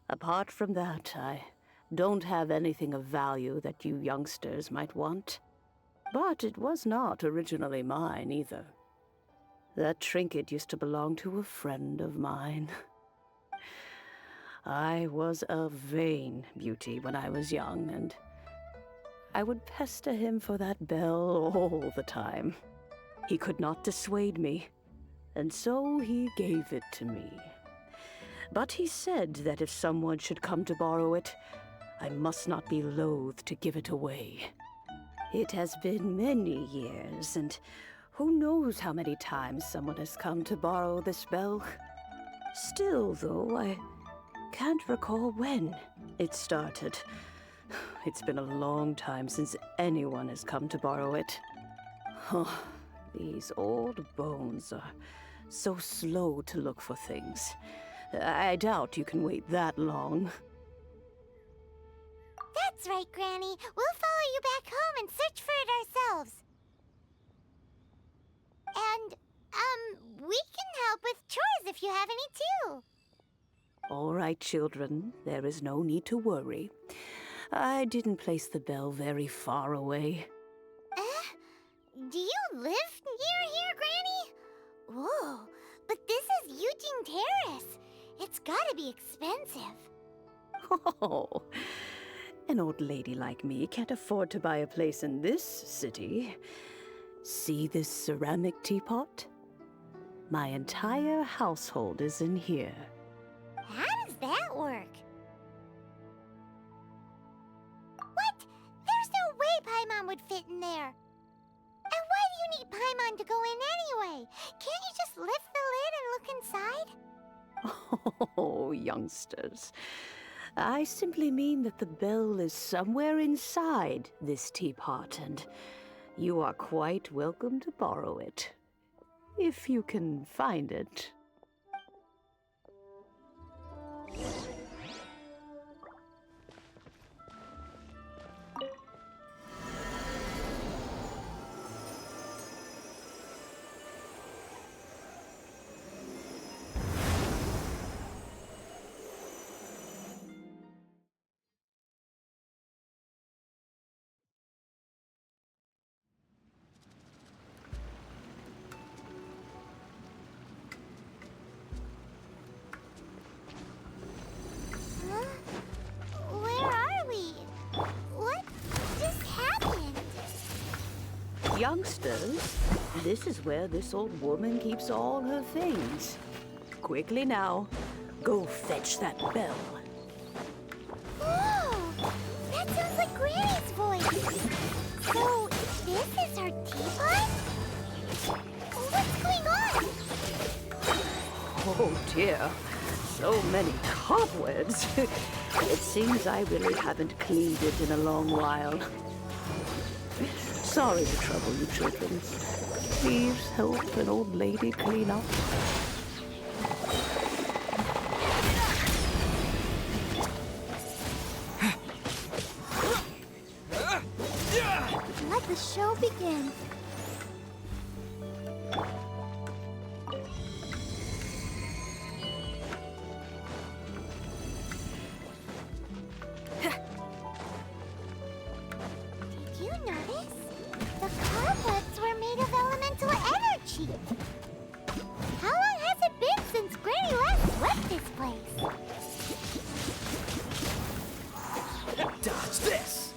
Apart from that, I don't have anything of value that you youngsters might want. But it was not originally mine, either. That trinket used to belong to a friend of mine. I was a vain beauty when I was young, and I would pester him for that bell all the time. He could not dissuade me, and so he gave it to me. But he said that if someone should come to borrow it, I must not be loath to give it away. It has been many years, and who knows how many times someone has come to borrow this bell. Still, though, I can't recall when it started. It's been a long time since anyone has come to borrow it. Oh, these old bones are so slow to look for things. I doubt you can wait that long. That's right, Granny. We'll follow you back home and search for it ourselves. And, we can help with chores if you have any too. All right, children. There is no need to worry. I didn't place the bell very far away. Do you live near here, Granny? Whoa, but this is Eugene Terrace. It's gotta be expensive. Oh, an old lady like me can't afford to buy a place in this city. See this ceramic teapot? My entire household is in here. How does that work? What? There's no way Paimon would fit in there. And why do you need Paimon to go in anyway? Can't you just lift the lid and look inside? Oh, youngsters. I simply mean that the bell is somewhere inside this teapot, and you are quite welcome to borrow it. If you can find it. Where are we? What just happened? Youngsters, this is where this old woman keeps all her things. Quickly now, go fetch that bell. Whoa! That sounds like Granny's voice. So, this is her teapot? What's going on? Oh dear, so many cobwebs. It seems I really haven't cleaned it in a long while. Sorry to trouble you, children. Please help an old lady clean up. Let the show begin. Did you notice? The cobwebs were made of elemental energy. How long has it been since Granny last swept this place? Dodge this!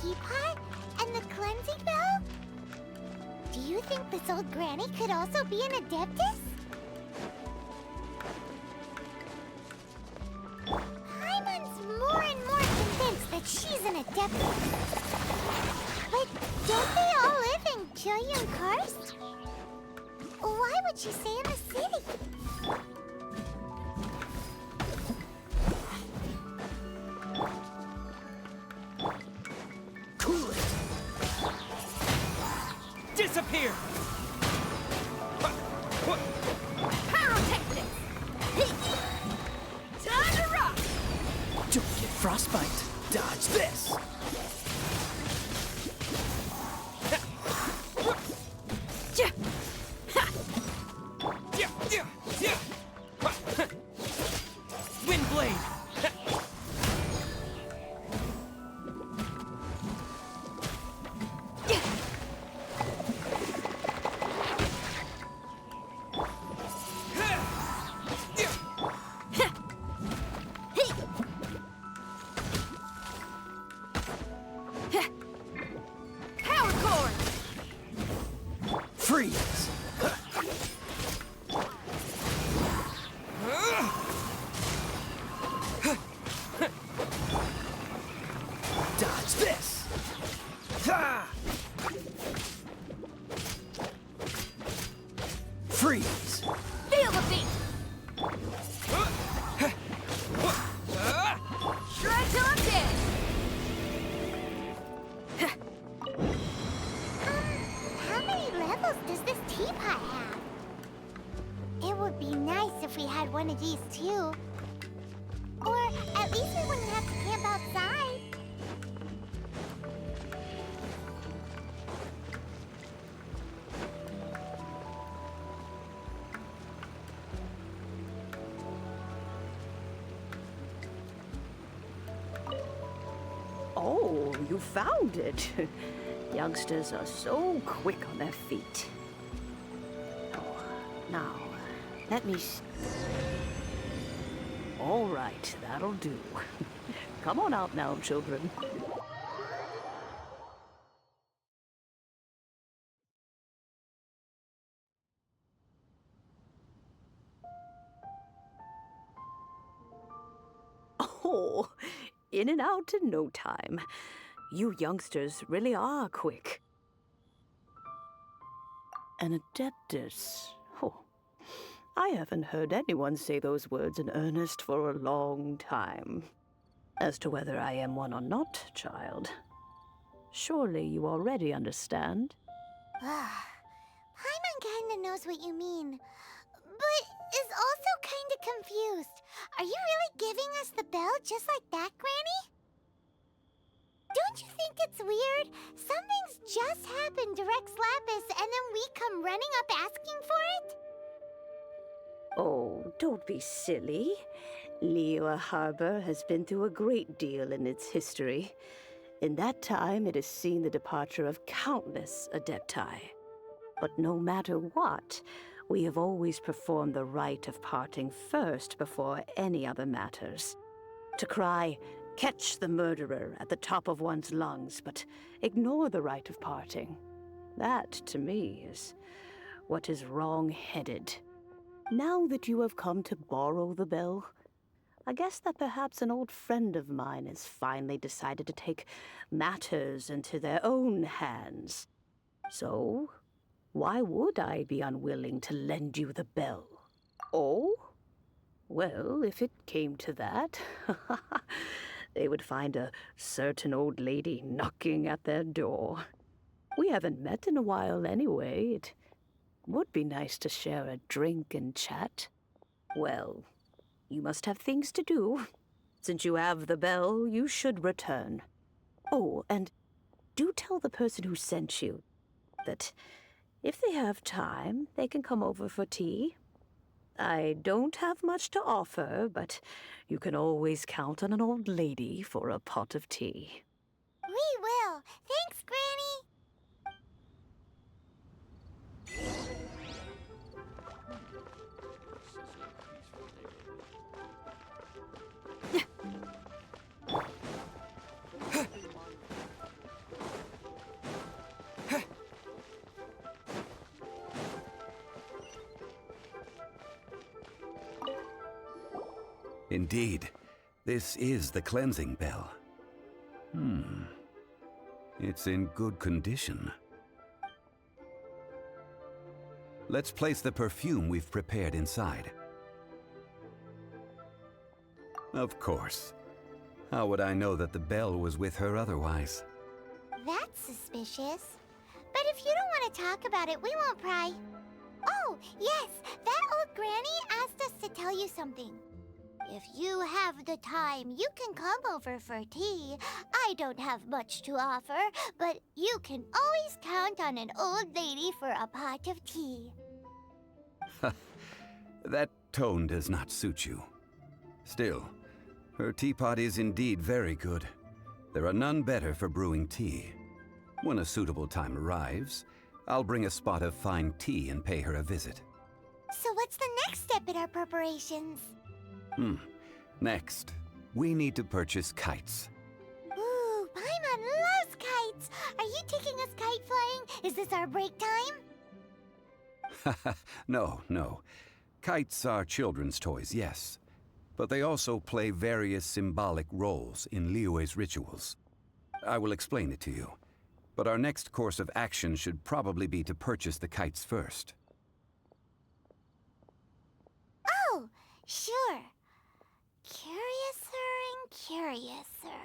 teapot and the cleansing bell? Do you think this old granny could also be an Adeptus? Paimon's more and more convinced that she's an Adeptus. But don't they all live in Julian Karst? Why would she stay in the city? Cool it! Disappear! Pyrotechnics! Time to rock! Don't get frostbite. Dodge this! Windblade! Power cord! Freeze! Dodge this! Ha! Freeze! Feel the beat! Shred till I'm dead! How many levels does this teapot have? It would be nice if we had one of these too. Or at least we wouldn't have to camp outside. Oh, you found it. Youngsters are so quick on their feet. Oh, now, let me... All right, that'll do. Come on out now, children. Oh, in and out in no time. You youngsters really are quick. An Adeptus. Oh, I haven't heard anyone say those words in earnest for a long time. As to whether I am one or not, child, surely you already understand. Paimon kinda knows what you mean, but is also kinda confused. Are you really giving us the bell just like that, Granny? Don't you think it's weird? Something's just happened to Rex Lapis and then we come running up asking for it? Oh, don't be silly. Liyue Harbor has been through a great deal in its history. In that time, it has seen the departure of countless Adepti. But no matter what, we have always performed the rite of parting first before any other matters. To cry, "Catch the murderer," at the top of one's lungs, but ignore the rite of parting. That, to me, is what is wrong-headed. Now that you have come to borrow the bell, I guess that perhaps an old friend of mine has finally decided to take matters into their own hands. So, why would I be unwilling to lend you the bell? Oh? Well, if it came to that, they would find a certain old lady knocking at their door. We haven't met in a while anyway. It would be nice to share a drink and chat. Well, you must have things to do. Since you have the bell, you should return. Oh, and do tell the person who sent you that if they have time, they can come over for tea. I don't have much to offer, but you can always count on an old lady for a pot of tea. We will. Thanks, Granny. Indeed, this is the cleansing bell. It's in good condition. Let's place the perfume we've prepared inside. Of course. How would I know that the bell was with her otherwise? That's suspicious. But if you don't want to talk about it, we won't pry. Oh, yes, that old granny asked us to tell you something. If you have the time, you can come over for tea. I don't have much to offer, but you can always count on an old lady for a pot of tea. That tone does not suit you. Still, her teapot is indeed very good. There are none better for brewing tea. When a suitable time arrives, I'll bring a spot of fine tea and pay her a visit. So what's the next step in our preparations? Next, we need to purchase kites. Ooh, Paimon loves kites! Are you taking us kite flying? Is this our break time? No. Kites are children's toys, yes. But they also play various symbolic roles in Liyue's rituals. I will explain it to you. But our next course of action should probably be to purchase the kites first. Oh, sure. Curiouser and curiouser.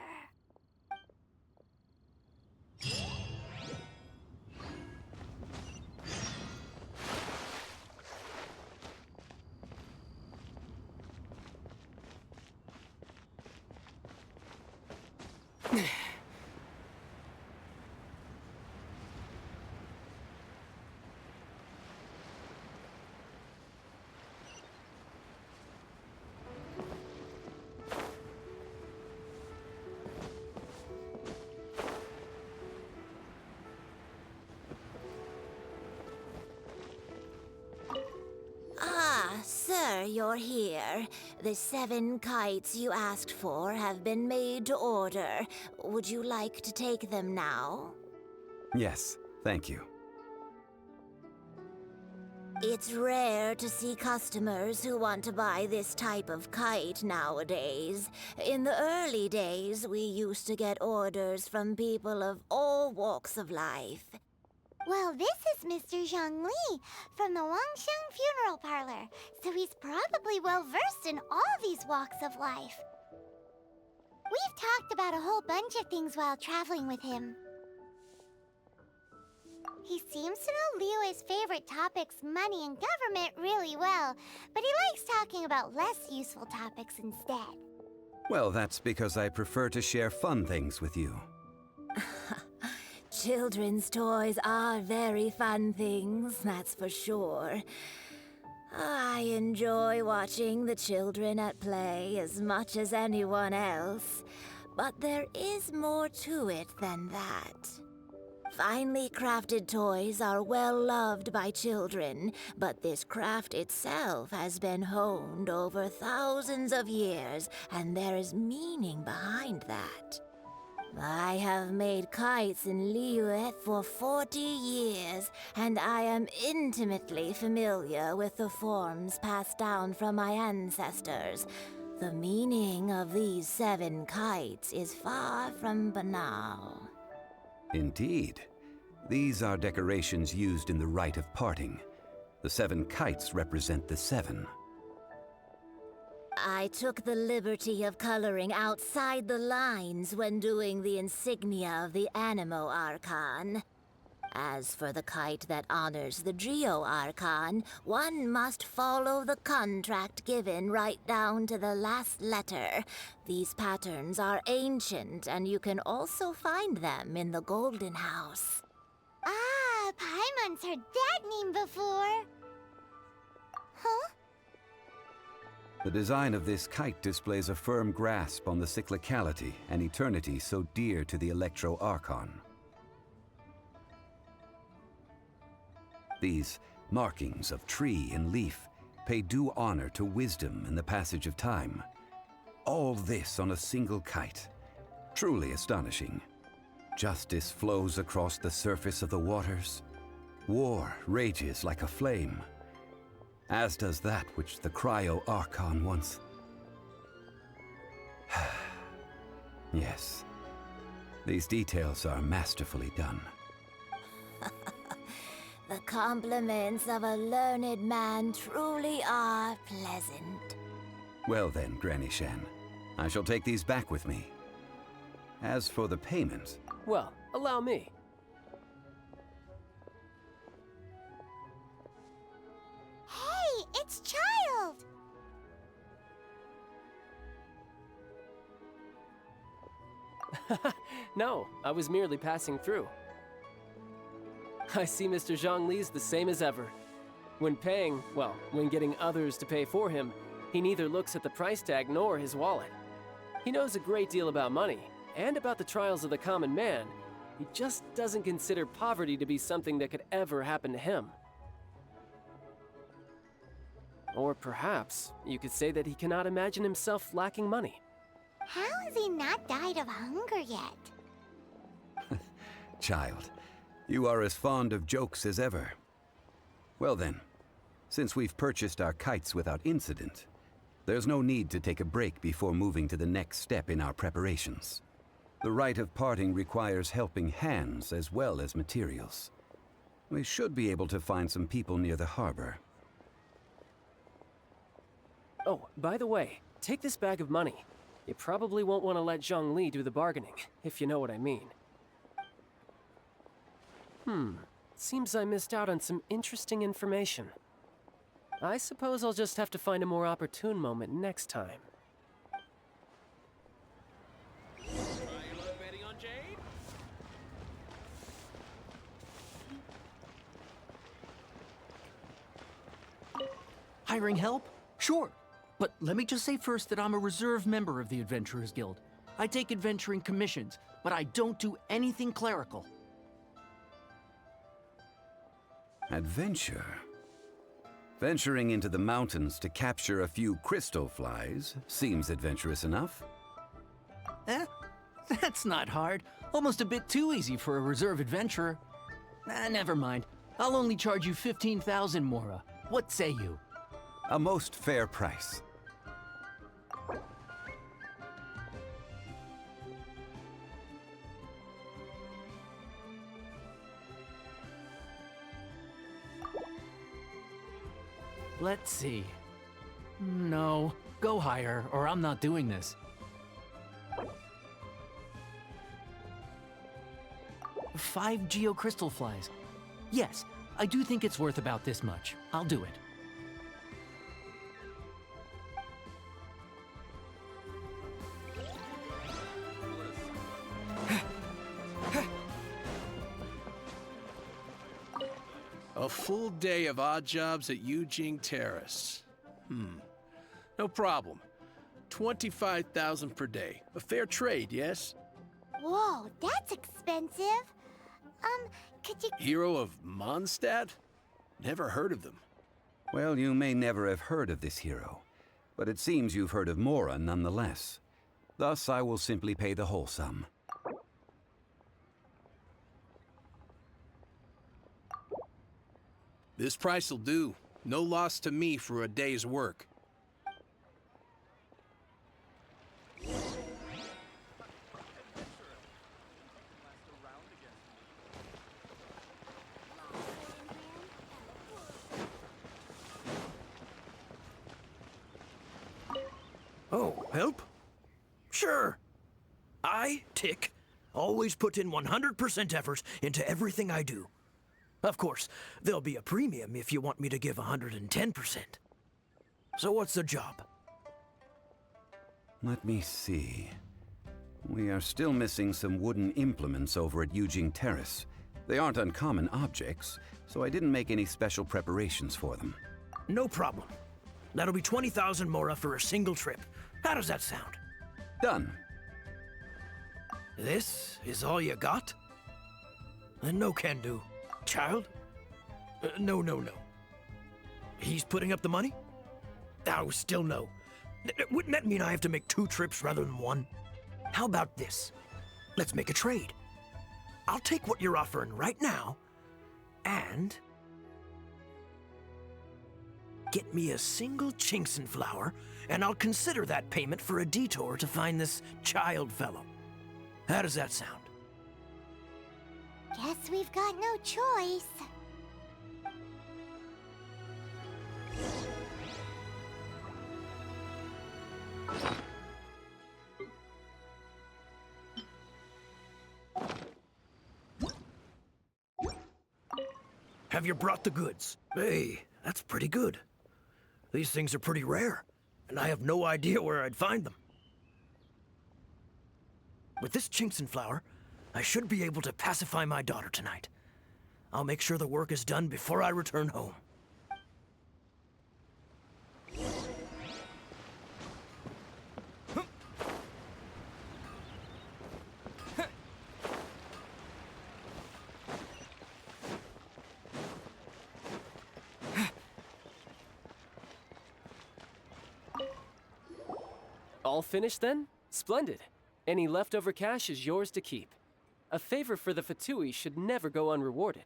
Sir, you're here. The 7 kites you asked for have been made to order. Would you like to take them now? Yes, thank you. It's rare to see customers who want to buy this type of kite nowadays. In the early days, we used to get orders from people of all walks of life. Well, this is Mr. Zhongli from the Wangsheng Funeral Parlor, so he's probably well-versed in all these walks of life. We've talked about a whole bunch of things while traveling with him. He seems to know Liyue's favorite topics, money and government, really well, but he likes talking about less useful topics instead. Well, that's because I prefer to share fun things with you. Children's toys are very fun things, that's for sure. I enjoy watching the children at play as much as anyone else, but there is more to it than that. Finely crafted toys are well loved by children, but this craft itself has been honed over thousands of years, and there is meaning behind that. I have made kites in Liyue for 40 years, and I am intimately familiar with the forms passed down from my ancestors. The meaning of these 7 kites is far from banal. Indeed. These are decorations used in the rite of parting. The 7 kites represent the 7. I took the liberty of coloring outside the lines when doing the insignia of the Animo Archon. As for the kite that honors the Geo Archon, one must follow the contract given right down to the last letter. These patterns are ancient, and you can also find them in the Golden House. Ah, Paimon's heard that name before. Huh? The design of this kite displays a firm grasp on the cyclicality and eternity so dear to the Electro Archon. These markings of tree and leaf pay due honor to wisdom and the passage of time. All this on a single kite. Truly astonishing. Justice flows across the surface of the waters. War rages like a flame. As does that which the Cryo Archon once... Yes. These details are masterfully done. The compliments of a learned man truly are pleasant. Well then, Granny Shan, I shall take these back with me. As for the payment... Well, allow me. Hey, it's Child! No, I was merely passing through. I see Mr. Zhongli's the same as ever. When paying, well, when getting others to pay for him, he neither looks at the price tag nor his wallet. He knows a great deal about money, and about the trials of the common man. He just doesn't consider poverty to be something that could ever happen to him. Or perhaps you could say that he cannot imagine himself lacking money. How has he not died of hunger yet? Child, you are as fond of jokes as ever. Well then, since we've purchased our kites without incident, there's no need to take a break before moving to the next step in our preparations. The rite of parting requires helping hands as well as materials. We should be able to find some people near the harbor. Oh, by the way, take this bag of money. You probably won't want to let Zhongli do the bargaining, if you know what I mean. Seems I missed out on some interesting information. I suppose I'll just have to find a more opportune moment next time. Betting on Jade? Hiring help? Sure. But let me just say first that I'm a reserve member of the Adventurers Guild. I take adventuring commissions, but I don't do anything clerical. Adventure? Venturing into the mountains to capture a few crystal flies seems adventurous enough. That's not hard. Almost a bit too easy for a reserve adventurer. Never mind. I'll only charge you 15,000 Mora. What say you? A most fair price. Let's see. No, go higher, or I'm not doing this. 5 geocrystal flies. Yes, I do think it's worth about this much. I'll do it. A full day of odd jobs at Yujing Terrace. No problem. 25,000 per day. A fair trade, yes? Whoa, that's expensive. Could you... Hero of Mondstadt? Never heard of them. Well, you may never have heard of this hero, but it seems you've heard of Mora nonetheless. Thus, I will simply pay the whole sum. This price'll do. No loss to me for a day's work. Oh, help? Sure. I, Tick, always put in 100% effort into everything I do. Of course, there'll be a premium if you want me to give 110%. So what's the job? Let me see. We are still missing some wooden implements over at Yujing Terrace. They aren't uncommon objects, so I didn't make any special preparations for them. No problem. That'll be 20,000 Mora for a single trip. How does that sound? Done. This is all you got? Then no can do. Child? No. He's putting up the money? Oh, still no. Wouldn't that mean I have to make 2 trips rather than 1? How about this? Let's make a trade. I'll take what you're offering right now, and get me a single Chinkson flower, and I'll consider that payment for a detour to find this child fellow. How does that sound? Guess we've got no choice. Have you brought the goods? Hey, that's pretty good. These things are pretty rare, and I have no idea where I'd find them. With this chinks flour, I should be able to pacify my daughter tonight. I'll make sure the work is done before I return home. All finished then? Splendid. Any leftover cash is yours to keep. A favor for the Fatui should never go unrewarded.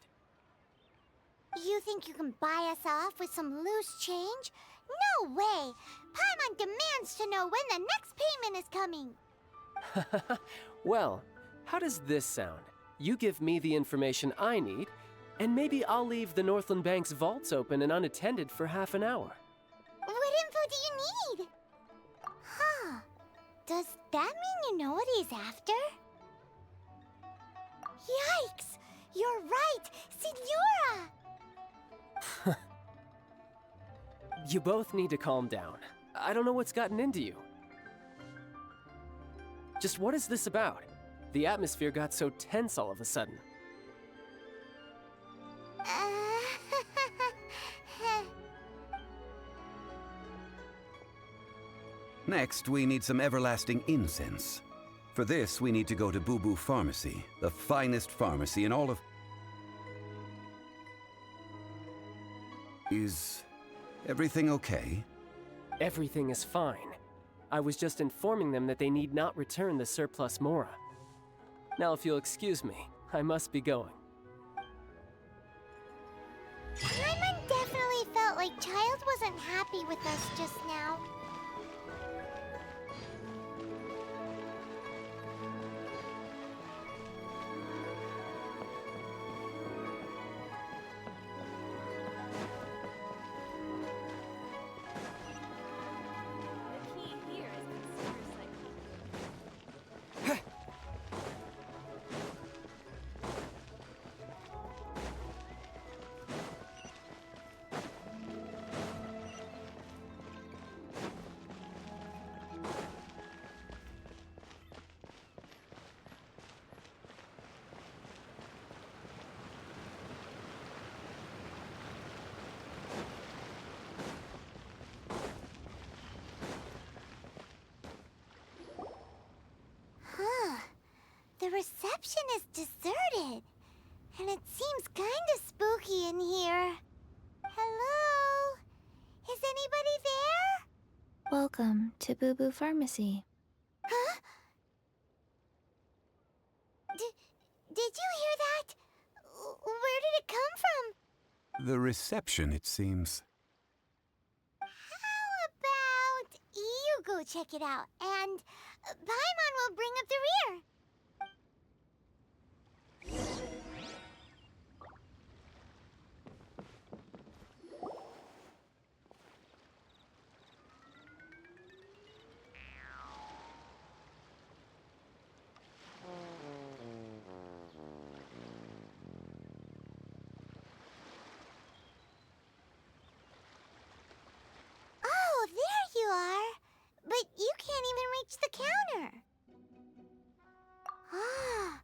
You think you can buy us off with some loose change? No way! Paimon demands to know when the next payment is coming. Well, how does this sound? You give me the information I need, and maybe I'll leave the Northland Bank's vaults open and unattended for half an hour. What info do you need? Huh. Does that mean you know what he's after? Yikes! You're right! Signora! You both need to calm down. I don't know what's gotten into you. Just what is this about? The atmosphere got so tense all of a sudden. Next, we need some everlasting incense. For this, we need to go to Boo Boo Pharmacy, the finest pharmacy in all of... Is everything okay? Everything is fine. I was just informing them that they need not return the surplus Mora. Now, if you'll excuse me, I must be going. Paimon definitely felt like Child wasn't happy with us just now. The reception is deserted, and it seems kinda spooky in here. Hello? Is anybody there? Welcome to Boo Boo Pharmacy. Huh? Did you hear that? Where did it come from? The reception, it seems. How about you go check it out, and Paimon will bring up the rear. Oh, there you are. But you can't even reach the counter. Ah,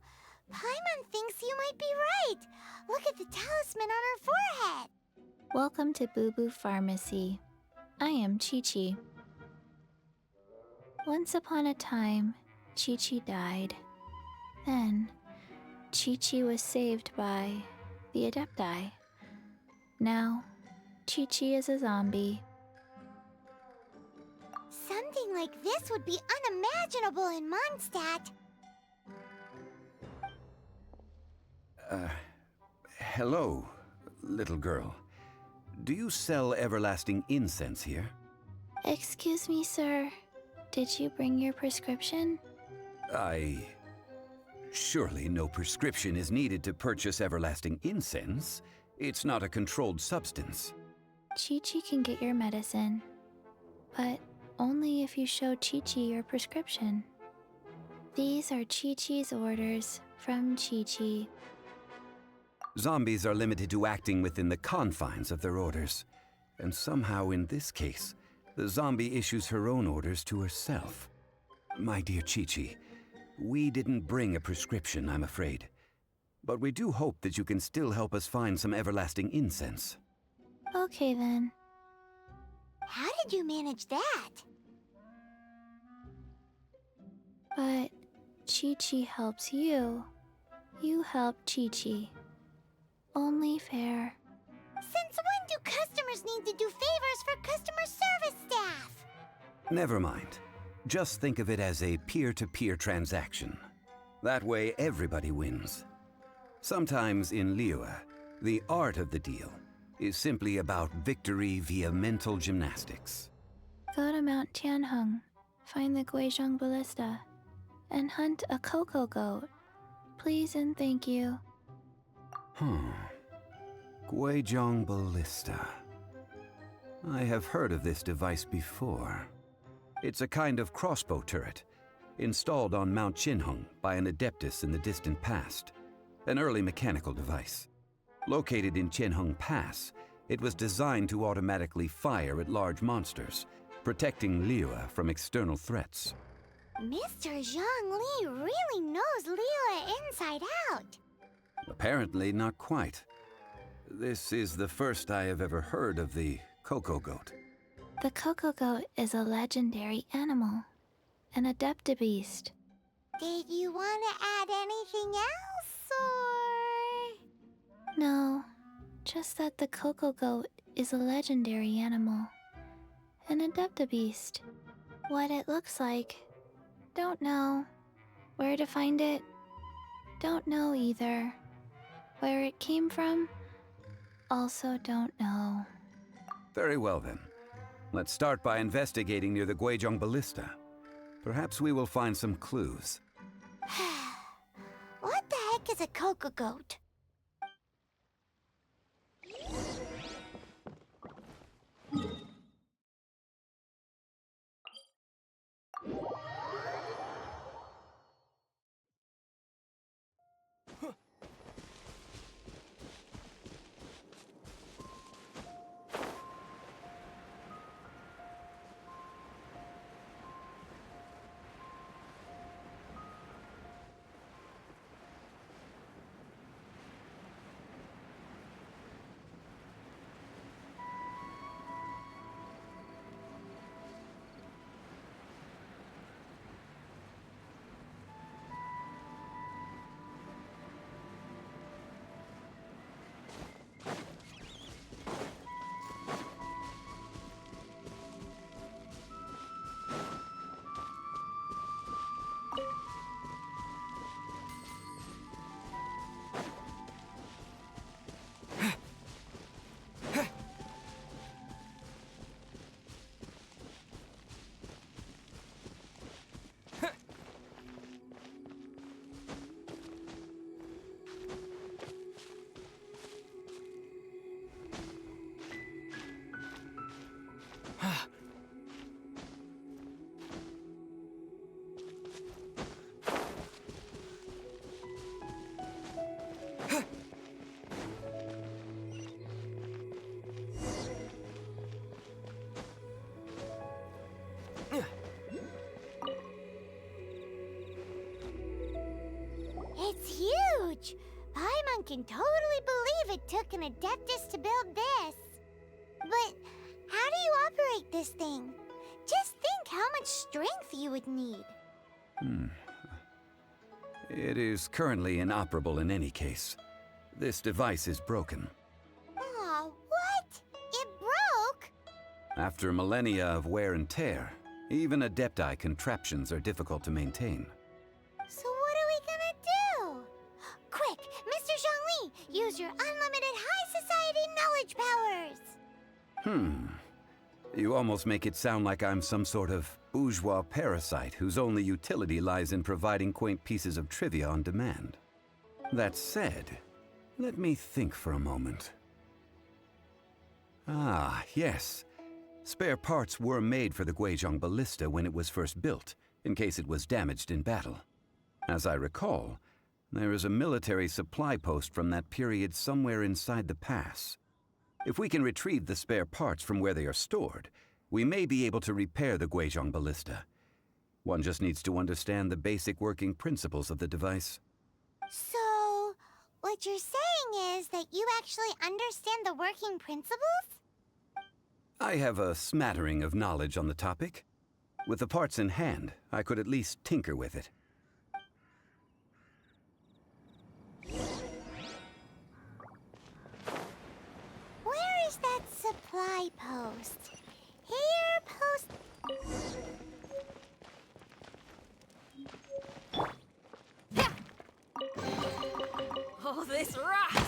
Paimon thinks you might be right. Look at the talisman on her forehead. Welcome to Boo Boo Pharmacy. I am Chi-Chi. Once upon a time, Chi-Chi died. Then, Chi-Chi was saved by the Adepti. Now, Chi-Chi is a zombie. Something like this would be unimaginable in Mondstadt. Hello, little girl. Do you sell everlasting incense here? Excuse me, sir. Did you bring your prescription? Surely no prescription is needed to purchase everlasting incense. It's not a controlled substance. Chi-Chi can get your medicine, but only if you show Chi-Chi your prescription. These are Chi-Chi's orders from Chi-Chi. Zombies are limited to acting within the confines of their orders. And somehow in this case, the zombie issues her own orders to herself. My dear Chi-Chi, we didn't bring a prescription, I'm afraid. But we do hope that you can still help us find some everlasting incense. Okay then. How did you manage that? But Chi-Chi helps you. You help Chi-Chi. Only fair. Since when do customers need to do favors for customer service staff? Never mind. Just think of it as a peer-to-peer transaction. That way everybody wins. Sometimes in Liyue, the art of the deal is simply about victory via mental gymnastics. Go to Mount Tianheng, find the Guizhong Ballista, and hunt a cocoa goat. Please and thank you. Guizhong Ballista. I have heard of this device before. It's a kind of crossbow turret, installed on Mount Tianheng by an adeptus in the distant past. An early mechanical device. Located in Tianheng Pass, it was designed to automatically fire at large monsters, protecting Liyue from external threats. Mr. Zhongli really knows Liyue inside out. Apparently not quite. This is the first I have ever heard of the cocoa goat. The cocoa goat is a legendary animal, an adeptabeast. Did you want to add anything else, or...? No, just that the cocoa goat is a legendary animal, an adeptabeast. What it looks like, don't know. Where to find it, don't know either. Where it came from, also don't know. Very well then. Let's start by investigating near the Guizhong Ballista. Perhaps we will find some clues. What the heck is a cocoa goat? It's huge! Paimon can totally believe it took an Adeptus to build this. But how do you operate this thing? Just think how much strength you would need. It is currently inoperable in any case. This device is broken. Aw, what? It broke? After millennia of wear and tear, even Adepti contraptions are difficult to maintain. So what are we gonna do? Quick, Mr. Zhongli, use your unlimited high society knowledge powers! You almost make it sound like I'm some sort of bourgeois parasite whose only utility lies in providing quaint pieces of trivia on demand. That said, let me think for a moment. Ah, yes. Spare parts were made for the Guizhong ballista when it was first built, in case it was damaged in battle. As I recall, there is a military supply post from that period somewhere inside the pass. If we can retrieve the spare parts from where they are stored, we may be able to repair the Guizhong ballista. One just needs to understand the basic working principles of the device. So, what you're saying is that you actually understand the working principles? I have a smattering of knowledge on the topic. With the parts in hand, I could at least tinker with it. Where is that supply post? Here, post... Oh, this rocks!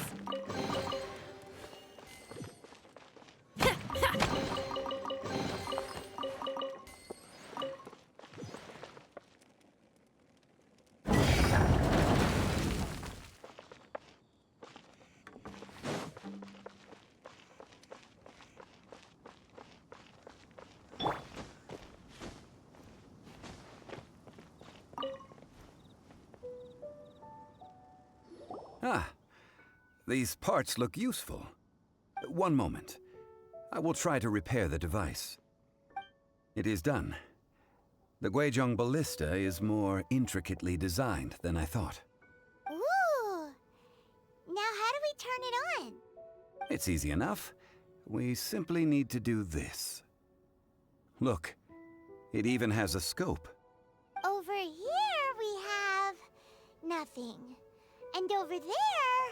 Ah, these parts look useful. One moment. I will try to repair the device. It is done. The Guizhong ballista is more intricately designed than I thought. Ooh! Now how do we turn it on? It's easy enough. We simply need to do this. Look, it even has a scope. Over here we have... nothing. And over there...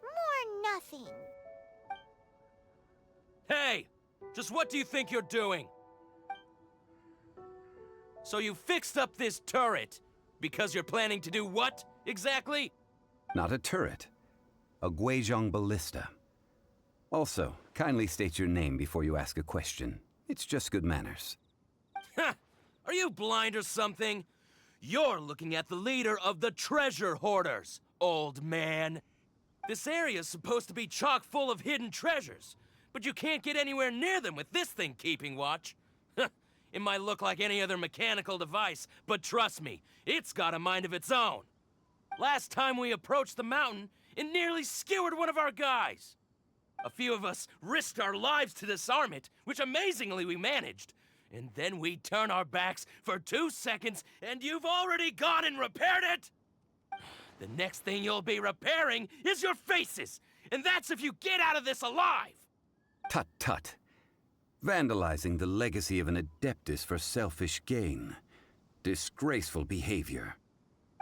more nothing. Hey! Just what do you think you're doing? So you fixed up this turret because you're planning to do what, exactly? Not a turret. A Guizhong ballista. Also, kindly state your name before you ask a question. It's just good manners. Ha! Are you blind or something? You're looking at the leader of the treasure hoarders, old man. This area's supposed to be chock full of hidden treasures, but you can't get anywhere near them with this thing keeping watch. It might look like any other mechanical device, but trust me, it's got a mind of its own. Last time we approached the mountain, it nearly skewered one of our guys. A few of us risked our lives to disarm it, which amazingly we managed. And then we turn our backs for 2 seconds, and you've already gone and repaired it! The next thing you'll be repairing is your faces, and that's if you get out of this alive! Tut tut. Vandalizing the legacy of an Adeptus for selfish gain. Disgraceful behavior.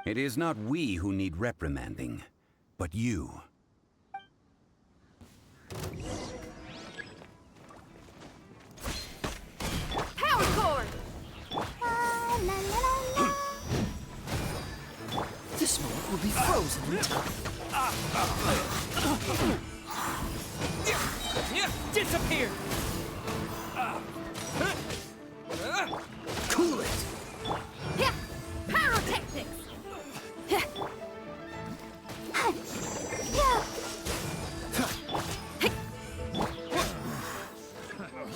It is not we who need reprimanding, but you. Power cord! La, la, la, la. This moment will be frozen in time. Disappear! Cool it! Yeah! Pyrotechnics! Yeah.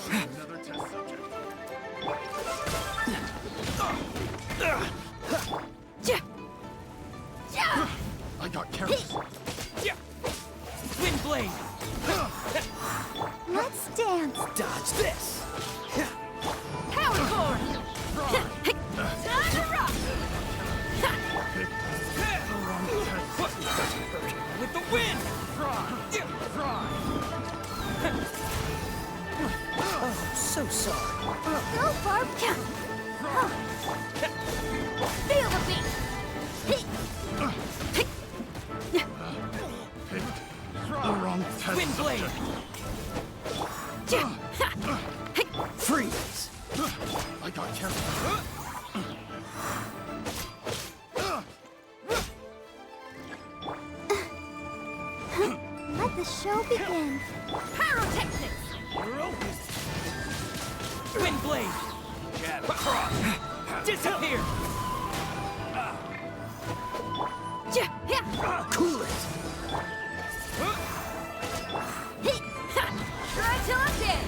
Another test subject. I got careless. Wind blade! Let's dance. Dodge this! Power cord! Time to rock! With the wind! Oh, so sorry. Go, Barb. Feel the beat! The wrong test Wind blade! Freeze! I got careless. Let the show begin. Pyrotechnics! Wind blade! Disappear! Cool it! Try till I'm dead.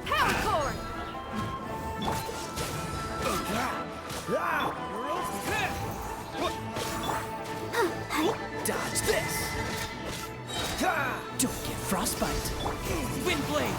Power cord. Dodge this! Don't get frostbite! Wind blade!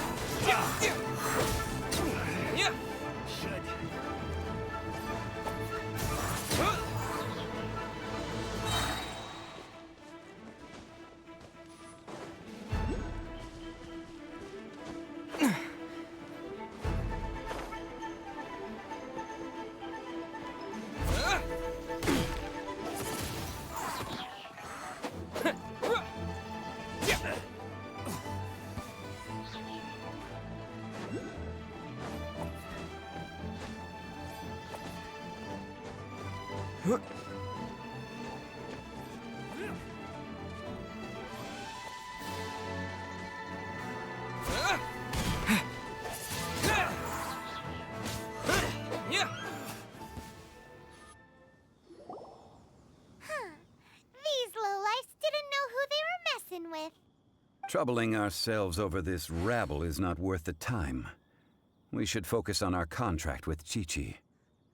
These lowlifes didn't know who they were messing with. Troubling ourselves over this rabble is not worth the time. We should focus on our contract with Chi-Chi.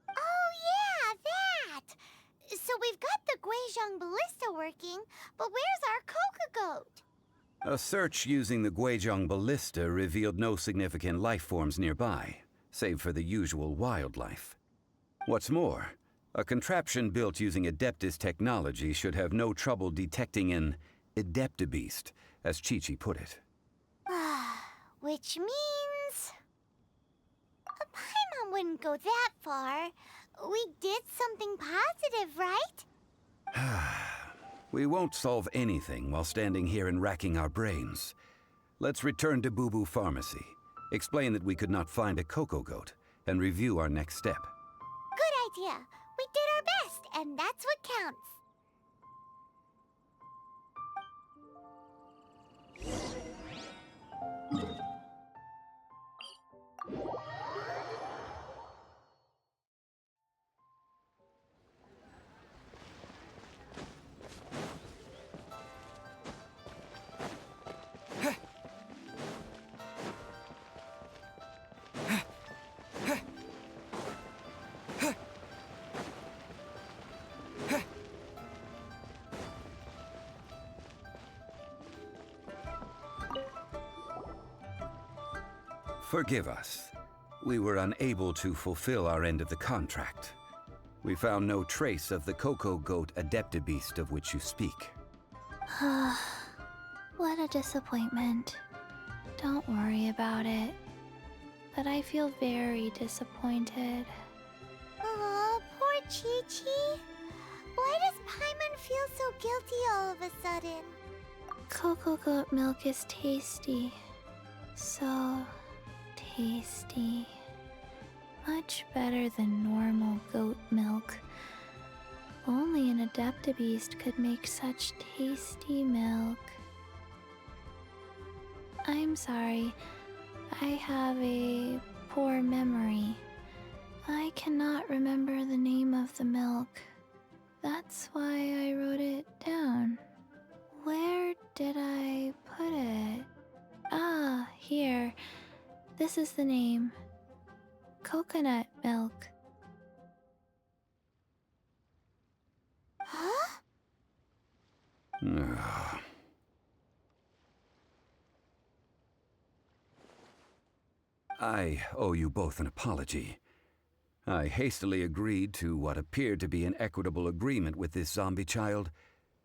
Oh yeah, that! So we've got the Guizhong ballista working, but where's our Coca goat? A search using the Guizhong ballista revealed no significant life forms nearby, save for the usual wildlife. What's more, a contraption built using Adeptus technology should have no trouble detecting an Adeptabeast, as Chi-Chi put it. Which means... A Paimon wouldn't go that far. We did something positive, right? We won't solve anything while standing here and racking our brains. Let's return to Boo Boo Pharmacy, explain that we could not find a Coco Goat, and review our next step. Good idea. We did our best, and that's what counts. Forgive us. We were unable to fulfill our end of the contract. We found no trace of the Coco Goat Adeptabeast of which you speak. What a disappointment. Don't worry about it. But I feel very disappointed. Aw, poor Chi-Chi. Why does Paimon feel so guilty all of a sudden? Cocoa goat milk is tasty. So tasty. Much better than normal goat milk. Only an Adeptabeast could make such tasty milk. I'm sorry. I have a poor memory. I cannot remember the name of the milk. That's why I wrote it down. Where did I put it? Ah, here. This is the name. Coconut milk. Huh? I owe you both an apology. I hastily agreed to what appeared to be an equitable agreement with this zombie child,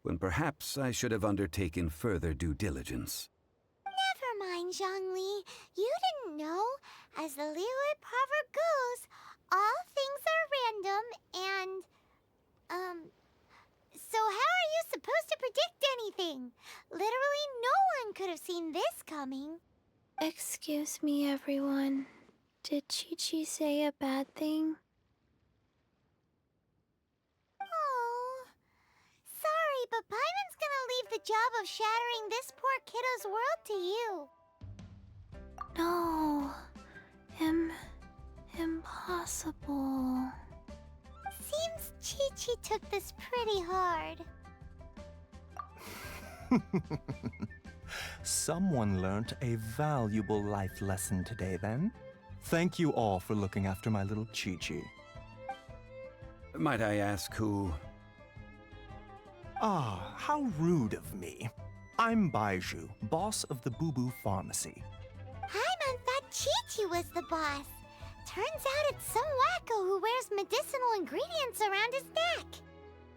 when perhaps I should have undertaken further due diligence. Never mind, Zhongli. You didn't know. As the Liyue proverb goes, all things are random and... So how are you supposed to predict anything? Literally no one could have seen this coming. Excuse me, everyone. Did Chi-Chi say a bad thing? Oh, sorry, but Paimon's gonna leave the job of shattering this poor kiddo's world to you. No, Impossible. Seems Chi-Chi took this pretty hard. Someone learnt a valuable life lesson today, then. Thank you all for looking after my little Chi-Chi. Might I ask who? Ah, how rude of me. I'm Baizhu, boss of the Boo Boo Pharmacy. Paimon thought Chi-Chi was the boss. Turns out it's some wacko who wears medicinal ingredients around his neck.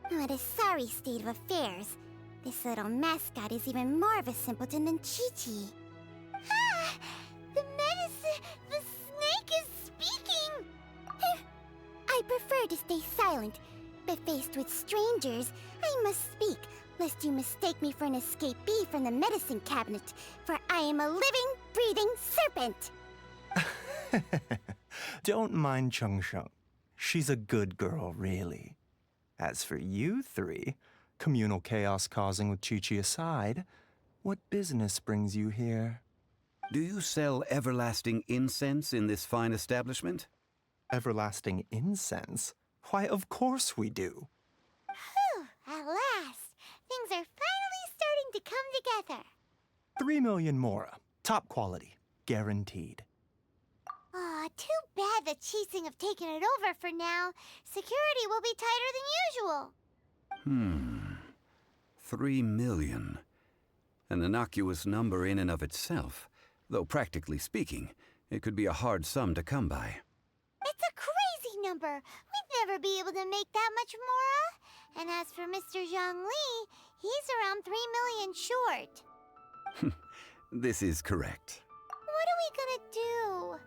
What a sorry state of affairs. This little mascot is even more of a simpleton than Chi-Chi. Ah! The snake is speaking! I prefer to stay silent, but faced with strangers, I must speak, lest you mistake me for an escapee from the medicine cabinet, for I am a living, breathing serpent! Don't mind Chung Sheng. She's a good girl, really. As for you three, communal chaos causing with Chi-Chi aside, what business brings you here? Do you sell everlasting incense in this fine establishment? Everlasting incense? Why, of course we do. Whew, at last. Things are finally starting to come together. 3 million mora. Top quality. Guaranteed. Aw, too bad the Chising have taken it over for now. Security will be tighter than usual. 3 million. An innocuous number in and of itself, though practically speaking, it could be a hard sum to come by. It's a crazy number. We'd never be able to make that much mora. And as for Mr. Zhongli, he's around 3 million short. This is correct. What are we gonna do?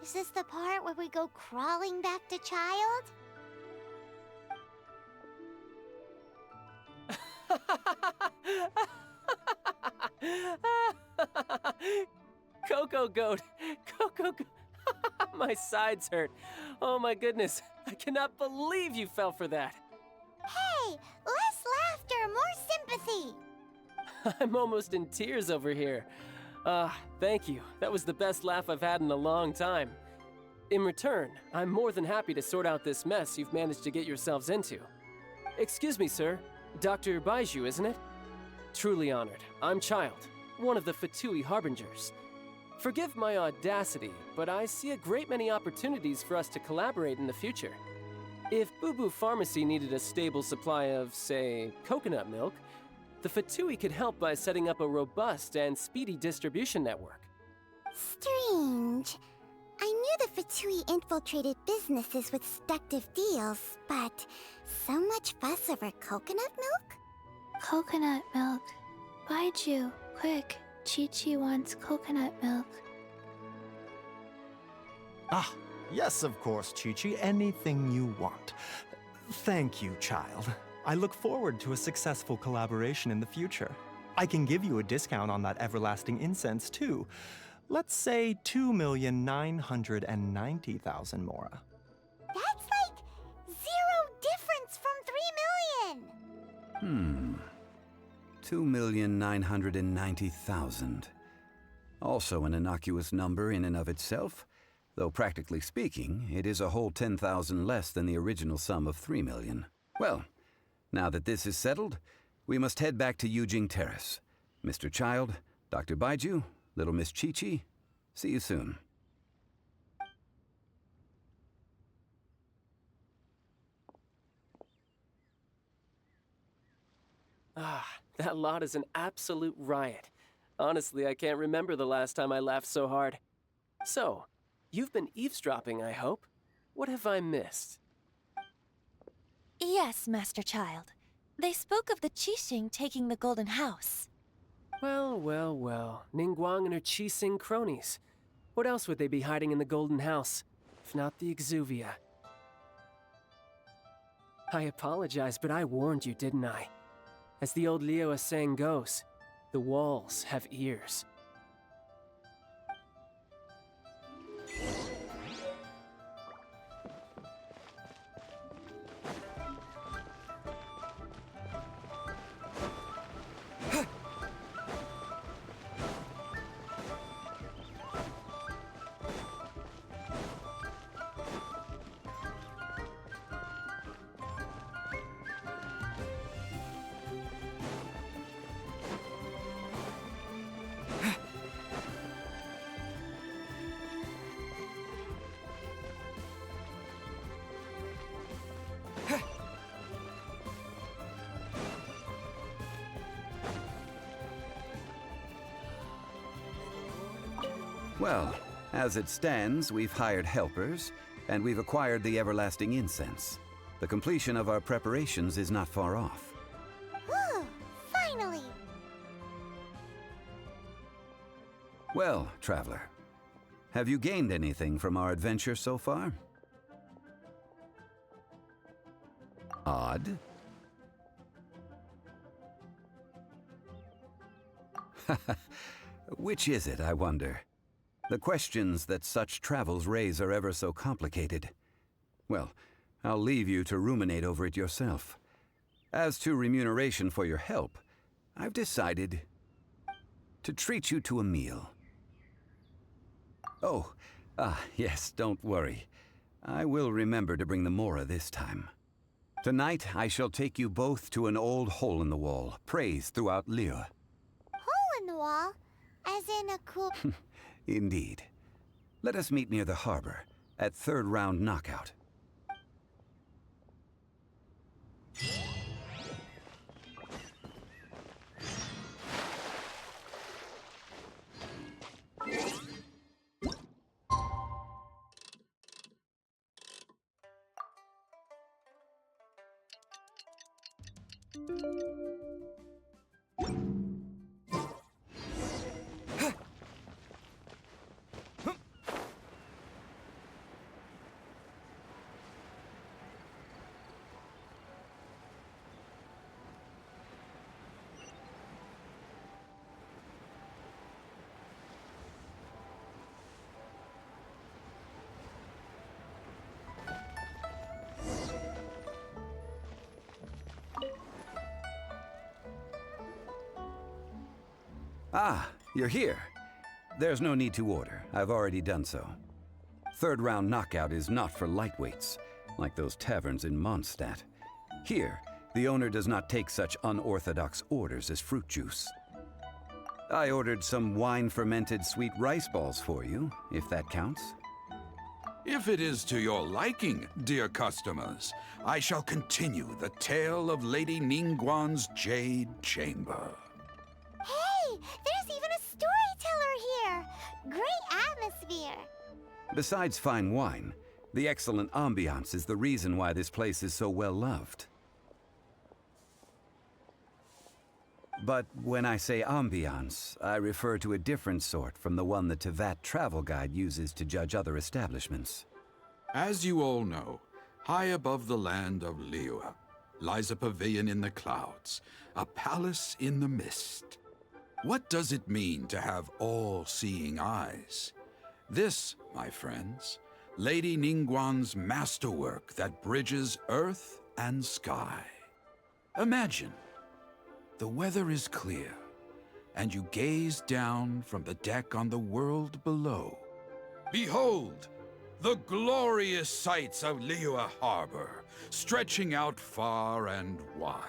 Is this the part where we go crawling back to child? Coco Goat! Coco Goat! My sides hurt. Oh my goodness. I cannot believe you fell for that. Hey, less laughter, more sympathy. I'm almost in tears over here. Thank you. That was the best laugh I've had in a long time. In return, I'm more than happy to sort out this mess you've managed to get yourselves into. Excuse me, sir. Dr. Baizhu, isn't it? Truly honored. I'm Child, one of the Fatui Harbingers. Forgive my audacity, but I see a great many opportunities for us to collaborate in the future. If Boo Boo Pharmacy needed a stable supply of, say, coconut milk, the Fatui could help by setting up a robust and speedy distribution network. Strange. I knew the Fatui infiltrated businesses with seductive deals, but so much fuss over coconut milk? Coconut milk. Baizhu, quick. Chi-Chi wants coconut milk. Ah, yes, of course, Chi-Chi. Anything you want. Thank you, Child. I look forward to a successful collaboration in the future. I can give you a discount on that everlasting incense, too. Let's say 2,990,000 mora. That's like 0 difference from 3 million. 2,990,000. Also an innocuous number in and of itself, though practically speaking, it is a whole 10,000 less than the original sum of 3 million. Well, now that this is settled, we must head back to Yujing Terrace. Mr. Child, Dr. Baizhu, little Miss Chi-Chi, see you soon. That lot is an absolute riot. Honestly, I can't remember the last time I laughed so hard. So, you've been eavesdropping, I hope? What have I missed? Yes, Master Child. They spoke of the Qixing taking the Golden House. Well, well, well. Ningguang and her Qixing cronies. What else would they be hiding in the Golden House, if not the Exuvia? I apologize, but I warned you, didn't I? As the old Liyue saying goes, the walls have ears. Well, as it stands, we've hired helpers, and we've acquired the everlasting incense. The completion of our preparations is not far off. Whew, finally! Well, traveler, have you gained anything from our adventure so far? Odd. Which is it, I wonder? The questions that such travels raise are ever so complicated. Well, I'll leave you to ruminate over it yourself. As to remuneration for your help, I've decided to treat you to a meal. Oh, yes, don't worry. I will remember to bring the Mora this time. Tonight, I shall take you both to an old hole-in-the-wall, praised throughout Liyue. Hole in the wall? As in a cool... Indeed. Let us meet near the harbor, at third round knockout. Ah, you're here. There's no need to order. I've already done so. Third round knockout is not for lightweights, like those taverns in Mondstadt. Here, the owner does not take such unorthodox orders as fruit juice. I ordered some wine-fermented sweet rice balls for you, if that counts. If it is to your liking, dear customers, I shall continue the tale of Lady Ningguang's Jade Chamber. Hey, there's even a storyteller here! Great atmosphere! Besides fine wine, the excellent ambiance is the reason why this place is so well loved. But when I say ambiance, I refer to a different sort from the one the Tevat travel guide uses to judge other establishments. As you all know, high above the land of Liyue lies a pavilion in the clouds, a palace in the mist. What does it mean to have all-seeing eyes? This, my friends, Lady Ningguang's masterwork that bridges earth and sky. Imagine, the weather is clear, and you gaze down from the deck on the world below. Behold, the glorious sights of Liyue Harbor, stretching out far and wide.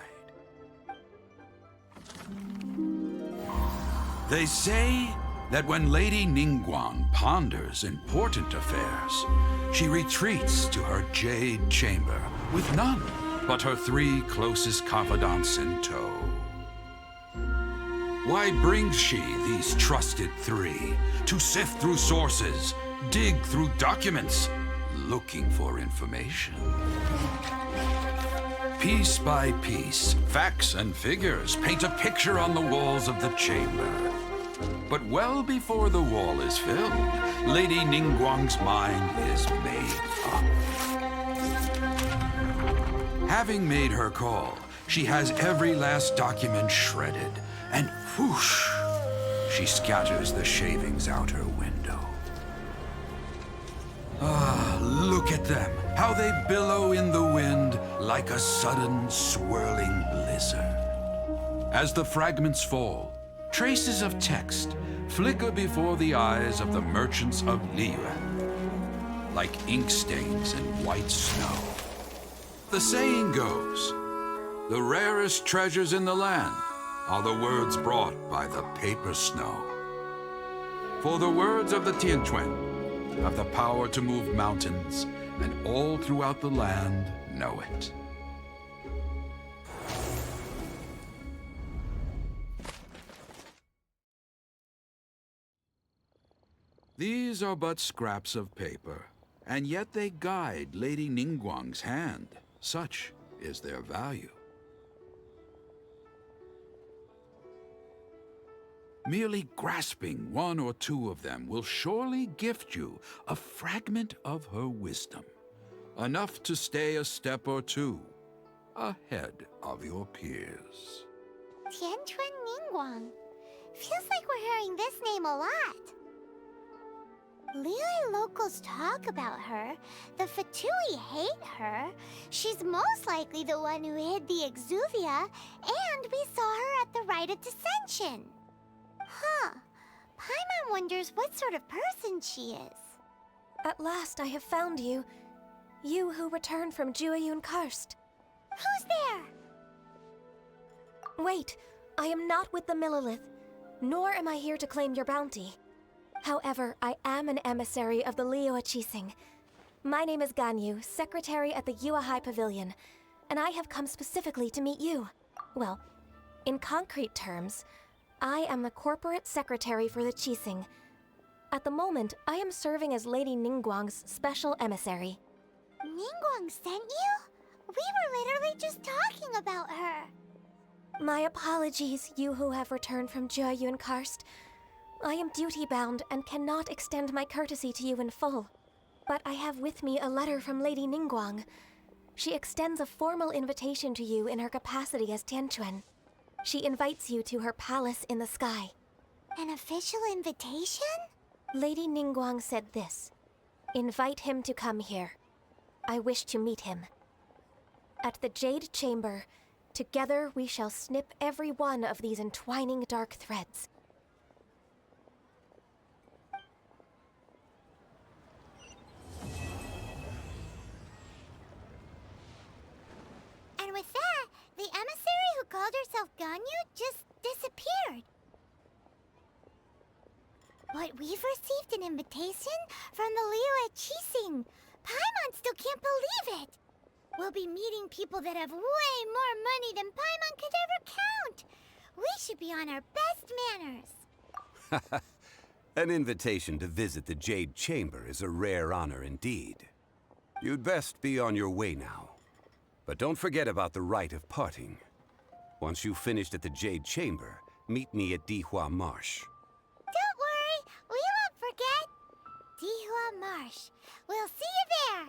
They say that when Lady Ningguang ponders important affairs, she retreats to her jade chamber with none but her 3 closest confidants in tow. Why brings she these trusted 3 to sift through sources, dig through documents, looking for information? Piece by piece, facts and figures paint a picture on the walls of the chamber. But well before the wall is filled, Lady Ningguang's mind is made up. Having made her call, she has every last document shredded, and whoosh, she scatters the shavings out her window. Ah, look at them, how they billow in the wind like a sudden swirling blizzard. As the fragments fall, traces of text flicker before the eyes of the merchants of Liyue, like ink stains in white snow. The saying goes, the rarest treasures in the land are the words brought by the paper snow. For the words of the Tianquan have the power to move mountains, and all throughout the land know it. These are but scraps of paper, and yet they guide Lady Ningguang's hand. Such is their value. Merely grasping one or two of them will surely gift you a fragment of her wisdom, enough to stay a step or two ahead of your peers. Tianquan Ningguang. Feels like we're hearing this name a lot. Liyue locals talk about her. The Fatui hate her. She's most likely the one who hid the Exuvia, and we saw her at the Rite of Dissension. Huh. Paimon wonders what sort of person she is. At last I have found you. You who returned from Jueyun Karst. Who's there? Wait, I am not with the Millelith, nor am I here to claim your bounty. However, I am an emissary of the Liyue Chising. My name is Ganyu, secretary at the Yue High Pavilion, and I have come specifically to meet you. Well, in concrete terms, I am the corporate secretary for the Chising. At the moment, I am serving as Lady Ningguang's special emissary. Ningguang sent you? We were literally just talking about her. My apologies, you who have returned from Jueyun Karst. I am duty-bound and cannot extend my courtesy to you in full. But I have with me a letter from Lady Ningguang. She extends a formal invitation to you in her capacity as Tianquan. She invites you to her palace in the sky. An official invitation? Lady Ningguang said this. Invite him to come here. I wish to meet him. At the Jade Chamber, together we shall snip every one of these entwining dark threads. And with that, the emissary who called herself Ganyu just disappeared. But we've received an invitation from the Liyue Chising. Paimon still can't believe it. We'll be meeting people that have way more money than Paimon could ever count. We should be on our best manners. An invitation to visit the Jade Chamber is a rare honor indeed. You'd best be on your way now. But don't forget about the rite of parting. Once you've finished at the Jade Chamber, meet me at Dihua Marsh. Don't worry, we won't forget. Dihua Marsh. We'll see you there.